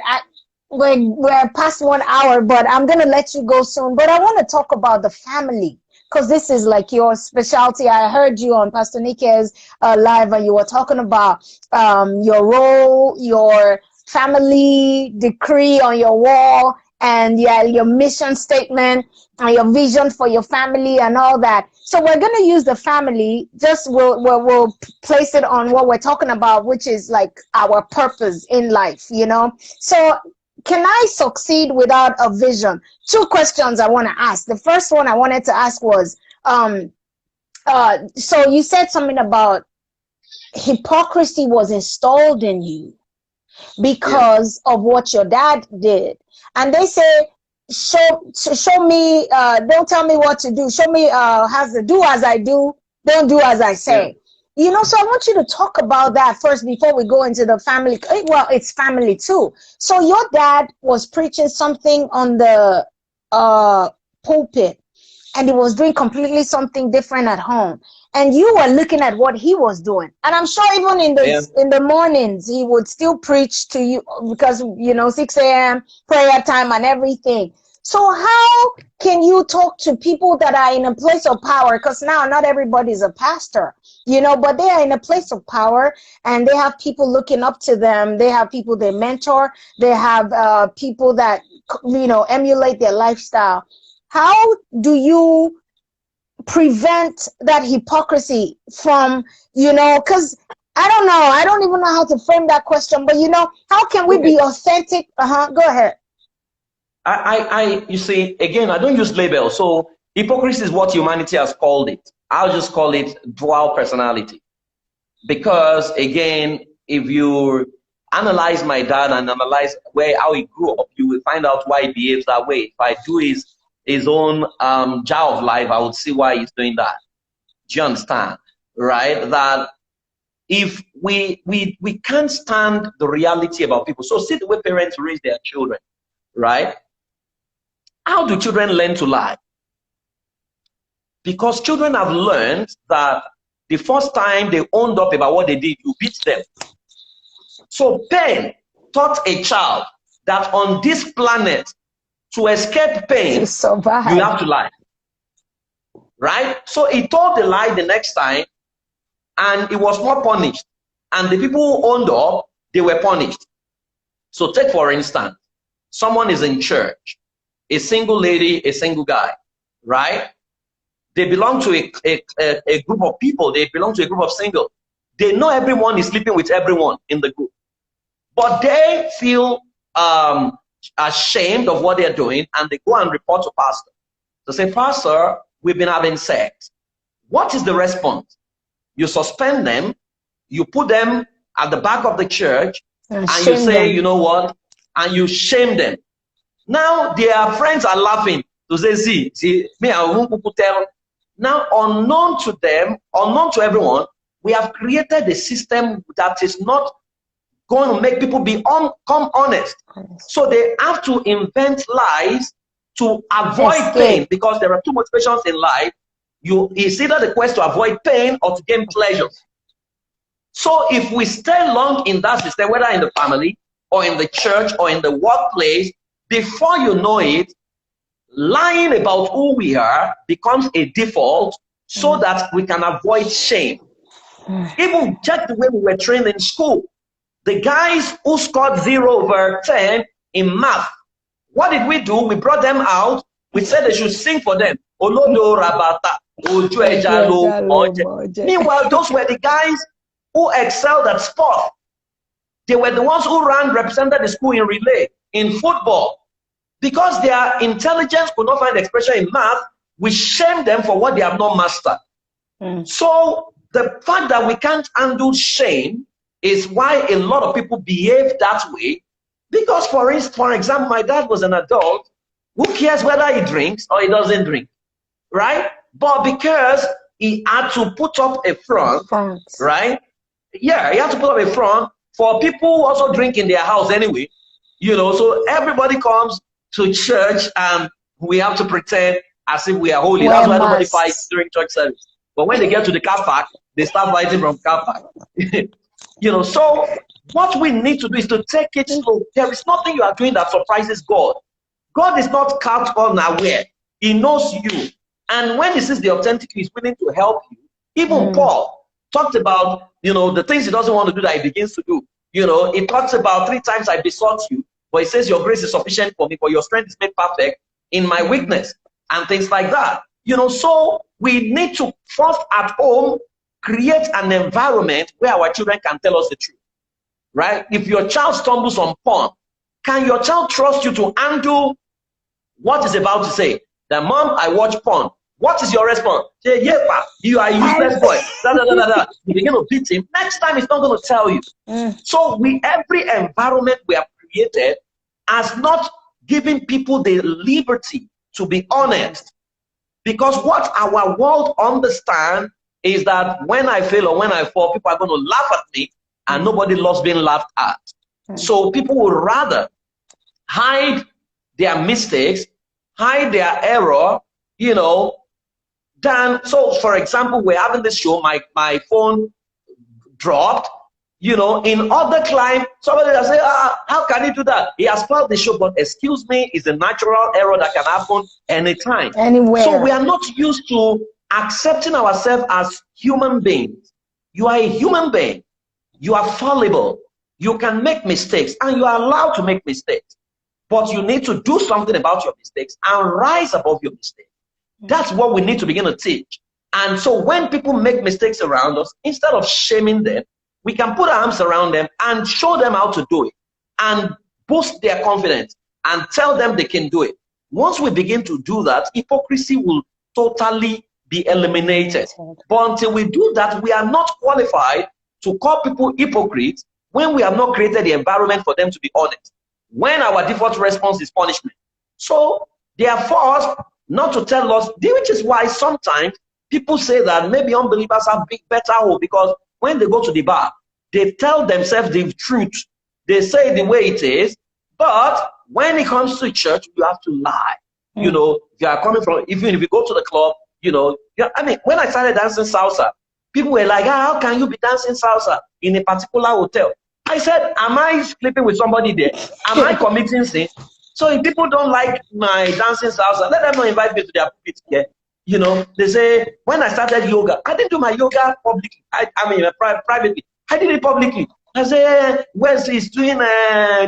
we're past 1 hour, but I'm going to let you go soon. But I want to talk about the family. because this is like your specialty. I heard you on Pastor Nike's live, and you were talking about your role, your family decree on your wall, and your mission statement and your vision for your family and all that. So we're going to use the family, just we'll place it on what we're talking about, which is like our purpose in life, you know. So can I succeed without a vision? 2 questions I want to ask. The first one I wanted to ask was, so you said something about hypocrisy was installed in you because of what your dad did. And they say, show me, don't tell me what to do. Show me how to do as I do, don't do as I say. You know, so I want you to talk about that first before we go into the family. Well, it's family too. So your dad was preaching something on the pulpit, and he was doing completely something different at home. And you were looking at what he was doing. And I'm sure even in the mornings, he would still preach to you because, you know, 6 a.m. prayer time and everything. So how can you talk to people that are in a place of power? Because now not everybody is a pastor, you know, but they are in a place of power, and they have people looking up to them. They have people they mentor. They have people that, you know, emulate their lifestyle. How do you prevent that hypocrisy from, you know, because I don't know, I don't even know how to frame that question, but you know, how can we be authentic? Go ahead. You see, again, I don't use labels. So hypocrisy is what humanity has called it. I'll just call it dual personality. Because again, if you analyze my dad and analyze how he grew up, you will find out why he behaves that way. If I do his own jar of life, I would see why he's doing that. Do you understand? Right? That if we can't stand the reality about people. So see the way parents raise their children, right? How do children learn to lie? Because children have learned that the first time they owned up about what they did, you beat them. So pain taught a child that on this planet, to escape pain, you have to lie. Right? So he told the lie the next time, and he was not punished. And the people who owned up, they were punished. So take, for instance, someone is in church, a single lady, a single guy, right? They belong to a group of people. They belong to a group of singles. They know everyone is sleeping with everyone in the group. But they feel ashamed of what they're doing, and they go and report to pastor. They say, Pastor, we've been having sex. What is the response? You suspend them, you put them at the back of the church, and you say, you know what? And you shame them. Now their friends are laughing to say, see, me, I won't tell. Now, unknown to them, unknown to everyone, we have created a system that is not going to make people become honest. So they have to invent lies to avoid pain, because there are 2 motivations in life. It's either the quest to avoid pain or to gain pleasure. So if we stay long in that system, whether in the family or in the church or in the workplace, before you know it, lying about who we are becomes a default, so that we can avoid shame. Even check the way we were trained in school. The guys who scored 0/10 in math, what did we do? We brought them out. We said they should sing for them. Meanwhile, those were the guys who excelled at sport. They were the ones who represented the school in relay, in football. Because their intelligence could not find expression in math, we shame them for what they have not mastered. So the fact that we can't handle shame is why a lot of people behave that way. Because for example, my dad was an adult. Who cares whether he drinks or he doesn't drink, right? But because he had to put up a front, right? Yeah, he had to put up a front for people who also drink in their house anyway. You know, so everybody comes to church and we have to pretend as if we are holy. That's why nobody fights during church service. But when they get to the car park, they start fighting from car park. You know, so what we need to do is to take it slow. There is nothing you are doing that surprises God. God is not caught unaware. He knows you. And when he sees the authentic, he's willing to help you. Even Paul talked about, the things he doesn't want to do that he begins to do. He talks about 3 times I besought you, but he says your grace is sufficient for me, for your strength is made perfect in my weakness, and things like that. So we need to first at home create an environment where our children can tell us the truth, right? If your child stumbles on porn, can your child trust you to handle what is about to say? That, Mom, I watch porn. What is your response? Say, yeah, pa, you are a useless boy. Da, da, da, da, da. You begin to beat him. Next time, he's not going to tell you. So every environment we have created has not given people the liberty to be honest. Because what our world understands is that when I fail or when I fall, people are going to laugh at me, and nobody loves being laughed at. So people would rather hide their mistakes, hide their error, so for example, we're having this show, my phone dropped, in other climb, somebody will say, how can he do that? He has filed the show, but excuse me, it's a natural error that can happen anytime. Anywhere. So we are not used to accepting ourselves as human beings. You are a human being. You are fallible. You can make mistakes, and you are allowed to make mistakes. But you need to do something about your mistakes and rise above your mistakes. That's what we need to begin to teach. And so when people make mistakes around us, instead of shaming them, we can put our arms around them and show them how to do it and boost their confidence and tell them they can do it. Once we begin to do that, hypocrisy will totally be eliminated. But until we do that, we are not qualified to call people hypocrites when we have not created the environment for them to be honest. When our default response is punishment. So they are forced not to tell us, which is why sometimes people say that maybe unbelievers have better hope, because when they go to the bar, they tell themselves the truth. They say the way it is, but when it comes to church, you have to lie. If you are coming from, even if you go to the club, when I started dancing salsa, people were like, how can you be dancing salsa in a particular hotel? I said, am I sleeping with somebody there? Am I committing sin? So if people don't like my dancing salsa, let them not invite me to their pulpit here. They say, when I started yoga, I didn't do my yoga publicly. Privately. I did it publicly. I say, Wesley is doing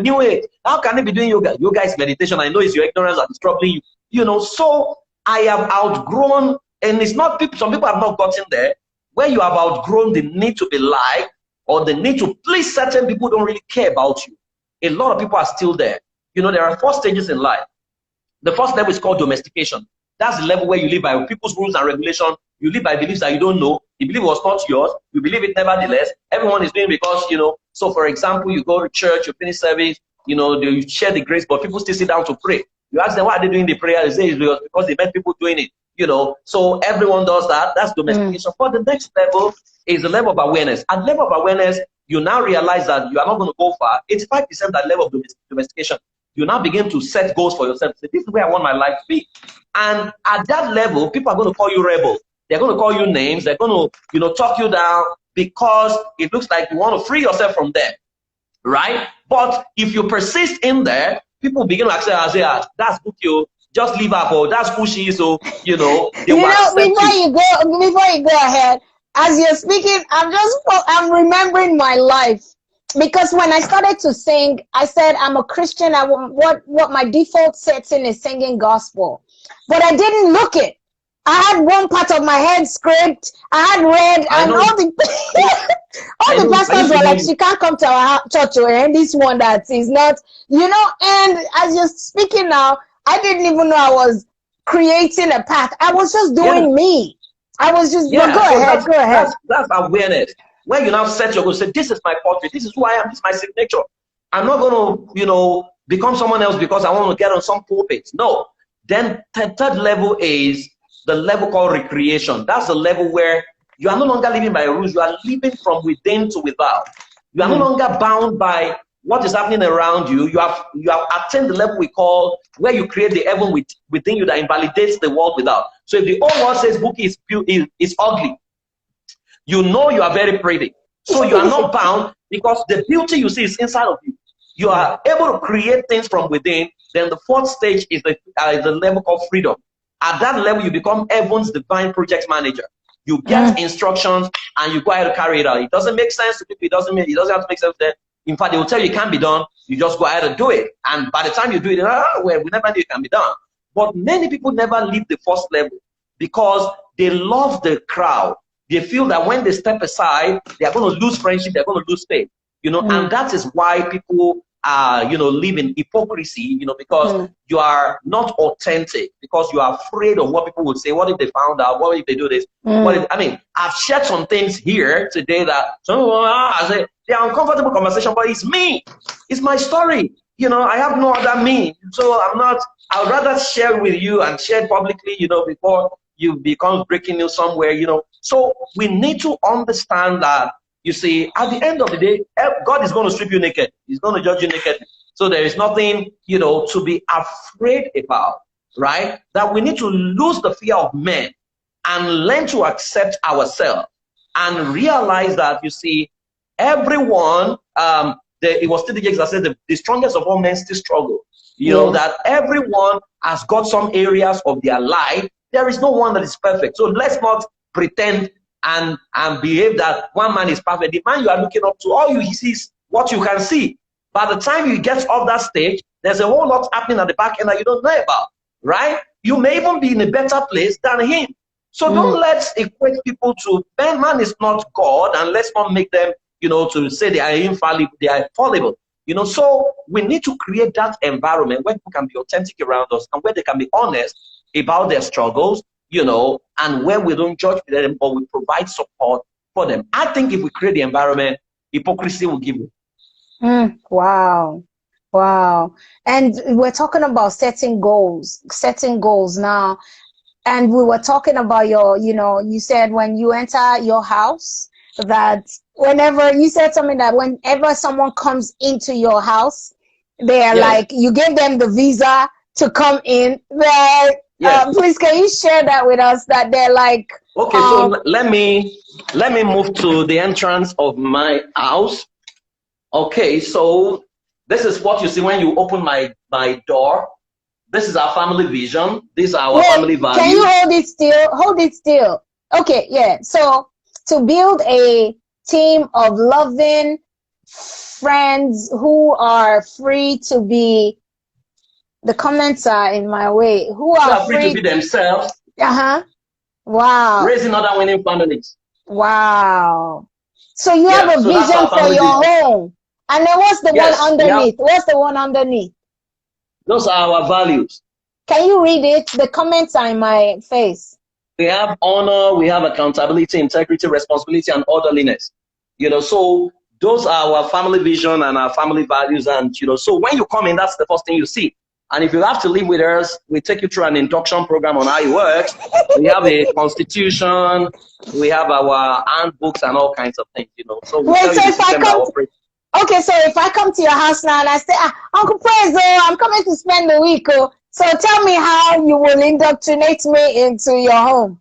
New Age. How can he be doing yoga? Yoga is meditation. I know it's your ignorance that is troubling you. So I have outgrown, and it's not people, some people have not gotten there, where you have outgrown the need to be liked or the need to please certain people who don't really care about you. A lot of people are still there. There are 4 stages in life. The first level is called domestication. That's the level where you live by people's rules and regulations. You live by beliefs that you don't know. The belief was not yours. You believe it nevertheless. Everyone is doing it because, so for example, you go to church, you finish service, you share the grace, but people still sit down to pray. You ask them, why are they doing the prayer? They say it's because they met people doing it, So everyone does that. That's domestication. But the next level is the level of awareness. At level of awareness, you now realize that you are not going to go far. 85% at level of domestication. You now begin to set goals for yourself. Say, this is where I want my life to be. And at that level, people are going to call you rebel. They're going to call you names. They're going to, talk you down because it looks like you want to free yourself from them, right? But if you persist in there, people begin to accept, that's Bouqui'S, just leave her, or that's who she is, so, they will accept before you go ahead, as you're speaking, I'm remembering my life. Because when I started to sing, I said I'm a Christian. What my default setting is singing gospel, but I didn't look it. I had one part of my head scraped. I had read, and all the pastors were like, "She can't come to our church, and this one that is not, And as you're speaking now, I didn't even know I was creating a path. I was just doing me. I was just go ahead. That's awareness. When you now set your goal, say, this is my portrait, this is who I am, this is my signature. I'm not going to, become someone else because I want to get on some pulpit. No. Then the third level is the level called recreation. That's the level where you are no longer living by rules. You are living from within to without. You are no longer bound by what is happening around you. You have attained the level we call where you create the heaven within you that invalidates the world without. So if the whole world says Bouqui'S is ugly, you are very pretty. So you are not bound because the beauty you see is inside of you. You are able to create things from within. Then the fourth stage is the level called freedom. At that level, you become heaven's divine project manager. You get instructions and you go ahead to carry it out. It doesn't make sense to people. It doesn't have to make sense to them. In fact, they will tell you it can't be done. You just go ahead and do it. And by the time you do it, well, we never knew it can be done. But many people never leave the first level because they love the crowd. They feel that when they step aside, they are going to lose friendship. They're going to lose faith. And that is why people live in hypocrisy, because you are not authentic, because you are afraid of what people will say. What if they found out? What if they do this? I've shared some things here today that I say they are uncomfortable conversation, but it's me. It's my story. I have no other me. So I would rather share with you and share publicly, before you become breaking news somewhere, So we need to understand that, you see, at the end of the day, God is going to strip you naked. He's going to judge you naked. So there is nothing, to be afraid about, right? That we need to lose the fear of men and learn to accept ourselves and realize that, you see, everyone, it was T.D. Jakes that said the strongest of all men still struggle. That everyone has got some areas of their life. There is no one that is perfect. So let's not pretend and behave that one man is perfect. The man you are looking up to, all you see is what you can see. By the time you get off that stage, there's a whole lot happening at the back end that you don't know about, right? You may even be in a better place than him. So don't let's equate people to, man is not God, and let's not make them, to say they are infallible, they are fallible. So we need to create that environment where people can be authentic around us and where they can be honest about their struggles, and where we don't judge them, but we provide support for them. I think if we create the environment, hypocrisy will give you. Wow. And we're talking about setting goals now. And we were talking about you said when you enter your house, that whenever you said something that whenever someone comes into your house, they're like, you give them the visa to come in. Please, can you share that with us? That they're like, okay, so let me move to the entrance of my house. Okay, so this is what you see when you open my door. This is our family vision. These are our family values. Can you hold it still? Hold it still. Okay, yeah. So to build a team of loving friends who are free to be, the comments are in my way, who are free to be themselves. Wow. Raising other winning families. Wow. So you have a vision for your home. And then what's the one underneath? What's the one underneath? Those are our values. Can you read it? The comments are in my face. We have honor, we have accountability, integrity, responsibility, and orderliness. So those are our family vision and our family values. And, so when you come in, that's the first thing you see. And if you have to live with us, we take you through an induction program on how it works. We have a constitution, we have our handbooks and all kinds of things, So we tell you the system that operates. Okay, so if I come to your house now and I say, Uncle Prezo, I'm coming to spend the week. So tell me how you will indoctrinate me into your home.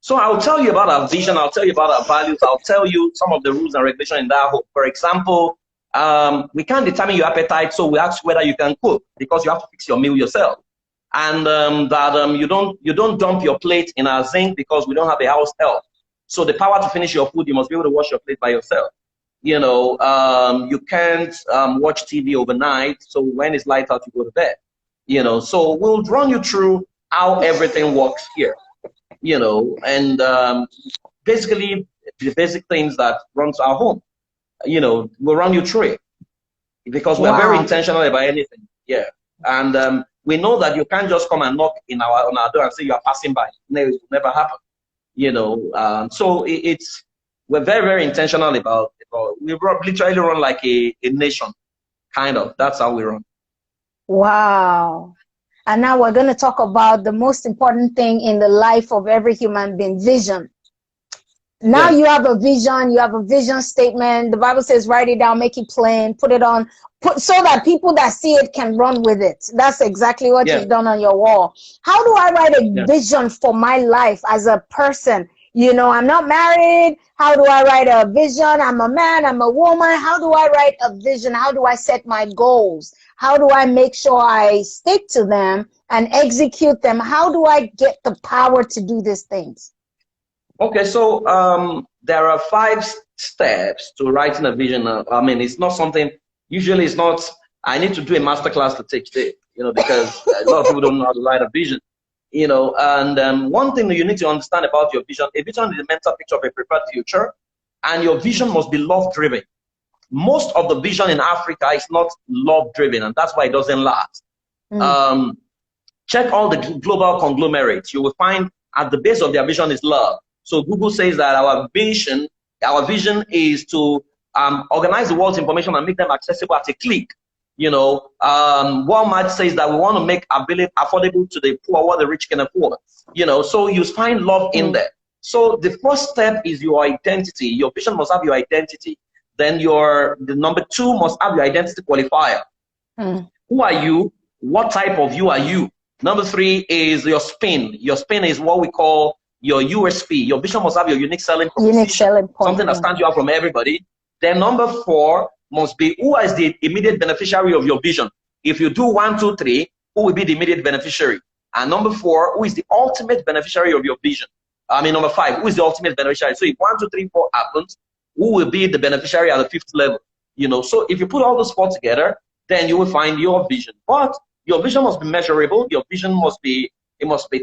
So I'll tell you about our vision. I'll tell you about our values. I'll tell you some of the rules and regulations in that home. For example, we can't determine your appetite, so we ask whether you can cook because you have to fix your meal yourself. And you don't dump your plate in our sink because we don't have a house help. So the power to finish your food, you must be able to wash your plate by yourself. You can't watch TV overnight. So when it's light out, you go to bed. So we'll run you through how everything works here. And basically the basic things that runs our home. We'll run you through it because we're very intentional about anything. Yeah. And we know that you can't just come and knock on our door and say you are passing by. No, it will never happen. So we're very, very intentional about it. We literally run like a nation, kind of. That's how we run. Wow. And now we're going to talk about the most important thing in the life of every human being, vision. Now you have a vision, you have a vision statement. The Bible says, write it down, make it plain, put it on, so that people that see it can run with it. That's exactly what you've done on your wall. How do I write a vision for my life as a person? I'm not married. How do I write a vision? I'm a man, I'm a woman. How do I write a vision? How do I set my goals? How do I make sure I stick to them and execute them? How do I get the power to do these things? Okay, so there are 5 steps to writing a vision. I mean, it's not something, usually it's not, I need to do a masterclass to teach it, because a lot of people don't know how to write a vision, and one thing that you need to understand about your vision, a vision is a mental picture of a prepared future, and your vision must be love-driven. Most of the vision in Africa is not love-driven, and that's why it doesn't last. Check all the global conglomerates. You will find at the base of their vision is love. So Google says that our vision is to organize the world's information and make them accessible at a click. Walmart says that we want to make affordable to the poor what the rich can afford. So you find love in there. So the first step is your identity. Your vision must have your identity. Then the number 2 must have your identity qualifier. Who are you? What type of you are you? Number 3 is your spin. Your spin is what we call your USP. Your vision must have your unique selling proposition. Unique selling point. Something that stands you out from everybody. Then number 4 must be who is the immediate beneficiary of your vision. If you do 1, 2, 3, who will be the immediate beneficiary? And number 4, who is the ultimate beneficiary of your vision? Number 5, who is the ultimate beneficiary? So if 1, 2, 3, 4 happens, who will be the beneficiary at the 5th level? So if you put all those 4 together, then you will find your vision. But your vision must be measurable. Your vision must be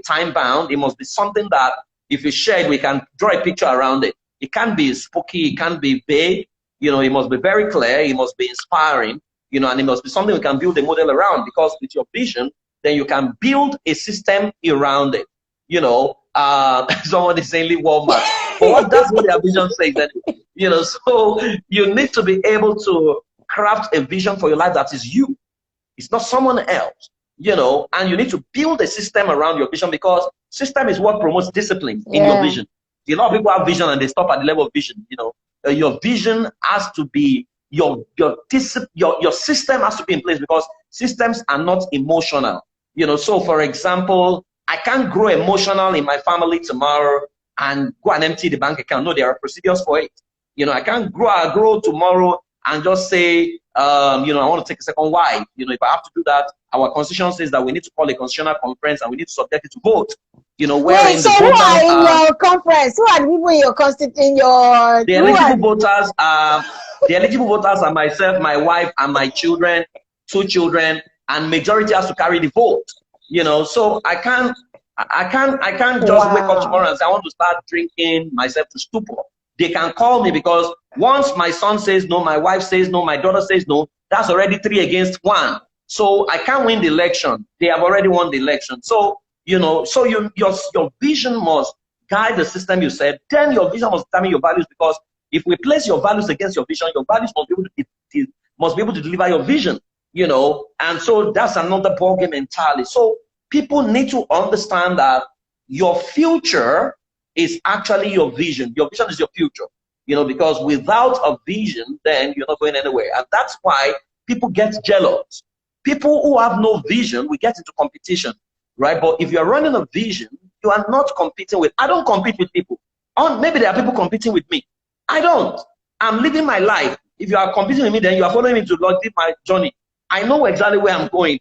time bound. It must be something that if you share it, we can draw a picture around it. It can't be spooky. It can't be vague. It must be very clear. It must be inspiring. And it must be something we can build a model around, because with your vision, then you can build a system around it. Someone is saying Walmart. But that's what their vision says. Anyway. So you need to be able to craft a vision for your life that is you. It's not someone else. And you need to build a system around your vision, because system is what promotes discipline in your vision. A lot of people have vision and they stop at the level of vision. Your vision has to be your system has to be in place, because systems are not emotional. So for example, I can't grow emotional in my family tomorrow and go and empty the bank account. No, there are procedures for it. I can't grow tomorrow and just say, I want to take a second wife. If I have to do that, our constitution says that we need to call a constitutional conference and we need to subject it to vote. Wait, so who are in your conference? Who are the people in your constitution? The eligible voters are the eligible voters are myself, my wife, and my children, 2 children, and majority has to carry the vote. So I can't just wake up tomorrow and say I want to start drinking myself to stupor. They can call me, because once my son says no, my wife says no, my daughter says no, that's already 3 against 1. So I can't win the election. They have already won the election. So your vision must guide the system you said. Then your vision must determine your values, because if we place your values against your vision, your values must be able to deliver your vision. And so that's another ballgame entirely. So people need to understand that your future is actually your vision. Your vision is your future, because without a vision, then you're not going anywhere. And that's why people get jealous. People who have no vision, we get into competition, right? But if you're running a vision, you are not competing with, I don't compete with people. Maybe there are people competing with me. I don't. I'm living my life. If you are competing with me, then you are following me to live my journey. I know exactly where I'm going.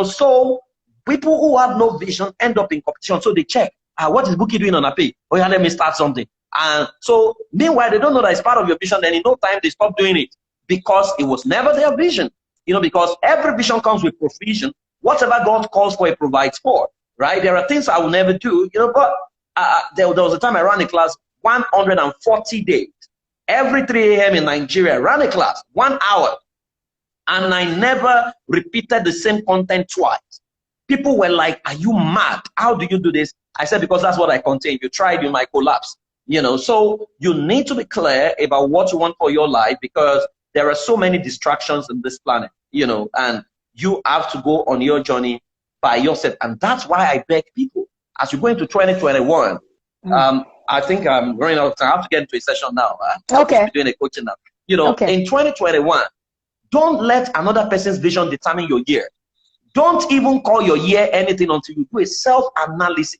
So people who have no vision end up in competition. So they check, what is Bouquie doing on a pay? Oh yeah, let me start something. And so meanwhile, they don't know that it's part of your vision. Then in no time, they stop doing it, because it was never their vision. Because every vision comes with provision. Whatever God calls for, He provides for, right? There are things I will never do, but there was a time I ran a class 140 days. Every 3 a.m. in Nigeria, ran a class, 1 hour. And I never repeated the same content twice. People were like, are you mad? How do you do this? I said, because that's what I contain. If you try it, you might collapse. So you need to be clear about what you want for your life, because there are so many distractions in this planet, and you have to go on your journey by yourself. And that's why I beg people, as you go into 2021, I think I'm running out of time. I have to get into a session now. Okay. Doing a coaching now. In 2021, don't let another person's vision determine your year. Don't even call your year anything until you do a self-analysis.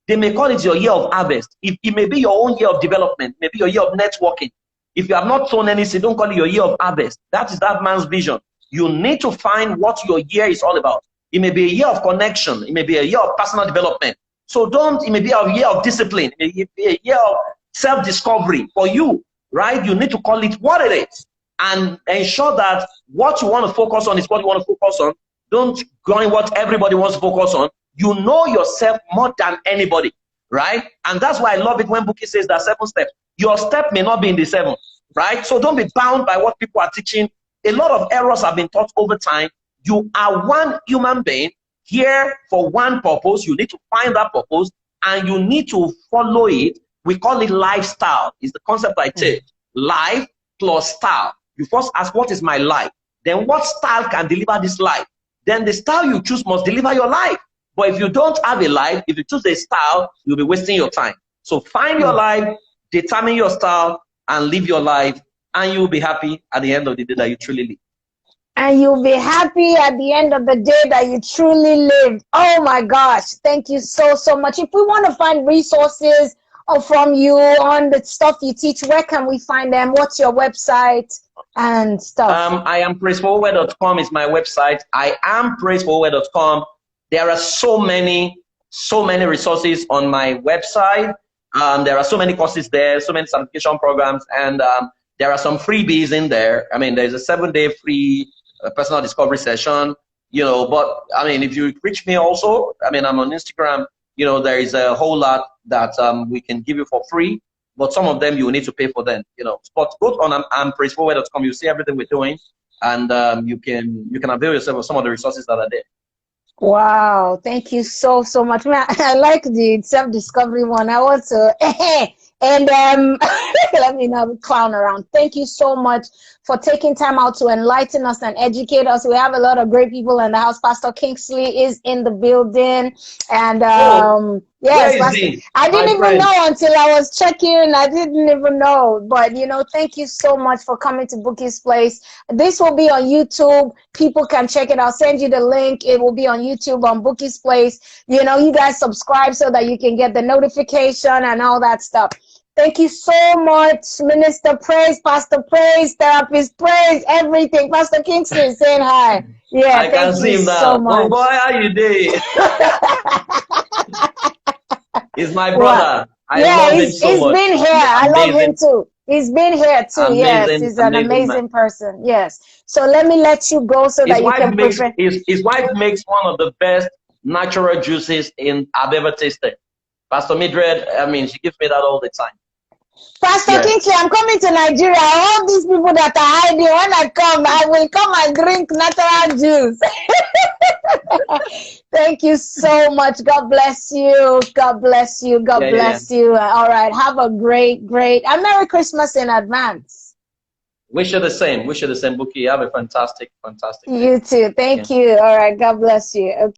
They may call it your year of harvest. It may be your own year of development, maybe your year of networking. If you have not sown any seed, don't call it your year of harvest. That is that man's vision. You need to find what your year is all about. It may be a year of connection. It may be a year of personal development. So it may be a year of discipline. It may be a year of self-discovery for you, right? You need to call it what it is and ensure that what you want to focus on is what you want to focus on. Don't go on what everybody wants to focus on. You know yourself more than anybody, right? And that's why I love it when Bouquie says that 7 steps. Your step may not be in the 7, right? So don't be bound by what people are teaching. A lot of errors have been taught over time. You are one human being here for one purpose. You need to find that purpose and you need to follow it. We call it lifestyle. It's the concept I take. Life plus style. You first ask, what is my life? Then what style can deliver this life? Then the style you choose must deliver your life. But if you don't have a life, if you choose a style, you'll be wasting your time. So find your life, determine your style, and live your life, and you'll be happy at the end of the day that you truly live. And you'll be happy at the end of the day that you truly lived. Oh my gosh, thank you so, so much. If we want to find resources from you on the stuff you teach, where can we find them? What's your website and stuff? I am Fowowe.com is my website. I am Fowowe.com. There are so many resources on my website. There are so many courses there, so many certification programs, and there are some freebies in there. I mean, there's a 7-day free personal discovery session, you know, but I mean, if you reach me also, I mean, I'm on Instagram, you know, there is a whole lot that we can give you for free, but some of them you will need to pay for them, you know. But go on Fowowe.com, you see everything we're doing, and you can avail yourself of some of the resources that are there. Wow, thank you so, so much. I like the self-discovery one. I want to, and let me not clown around. Thank you so much for taking time out to enlighten us and educate us. We have a lot of great people in the house. Pastor Kingsley is in the building. And yes, Pastor, I didn't even know until I was checking. I didn't even know. But, you know, thank you so much for coming to Bouqui'S Place. This will be on YouTube. People can check it. I'll send you the link. It will be on YouTube on Bouqui'S Place. You know, you guys subscribe so that you can get the notification and all that stuff. Thank you so much, Minister Praise, Pastor Praise, Therapist Praise, everything. Pastor Kingsley saying hi. Yeah, I can see him now. So much. Oh boy, how you doing? He's my brother. I love him so much. He's been here. I love him too. He's been here too. Amazing, yes, he's an amazing person. Yes. So let me let you go so that you can prevent. His wife makes one of the best natural juices I've ever tasted. Pastor Mildred, I mean, she gives me that all the time. Pastor Kingsley, I'm coming to Nigeria. All these people that are hiding, when I come, I will come and drink natural juice. Thank you so much. God bless you. God bless you. God bless you. All right. Have a great and Merry Christmas in advance. Wish you the same. Wish you the same, Bouquie. Have a fantastic day. You too. Thank you. All right. God bless you. Okay.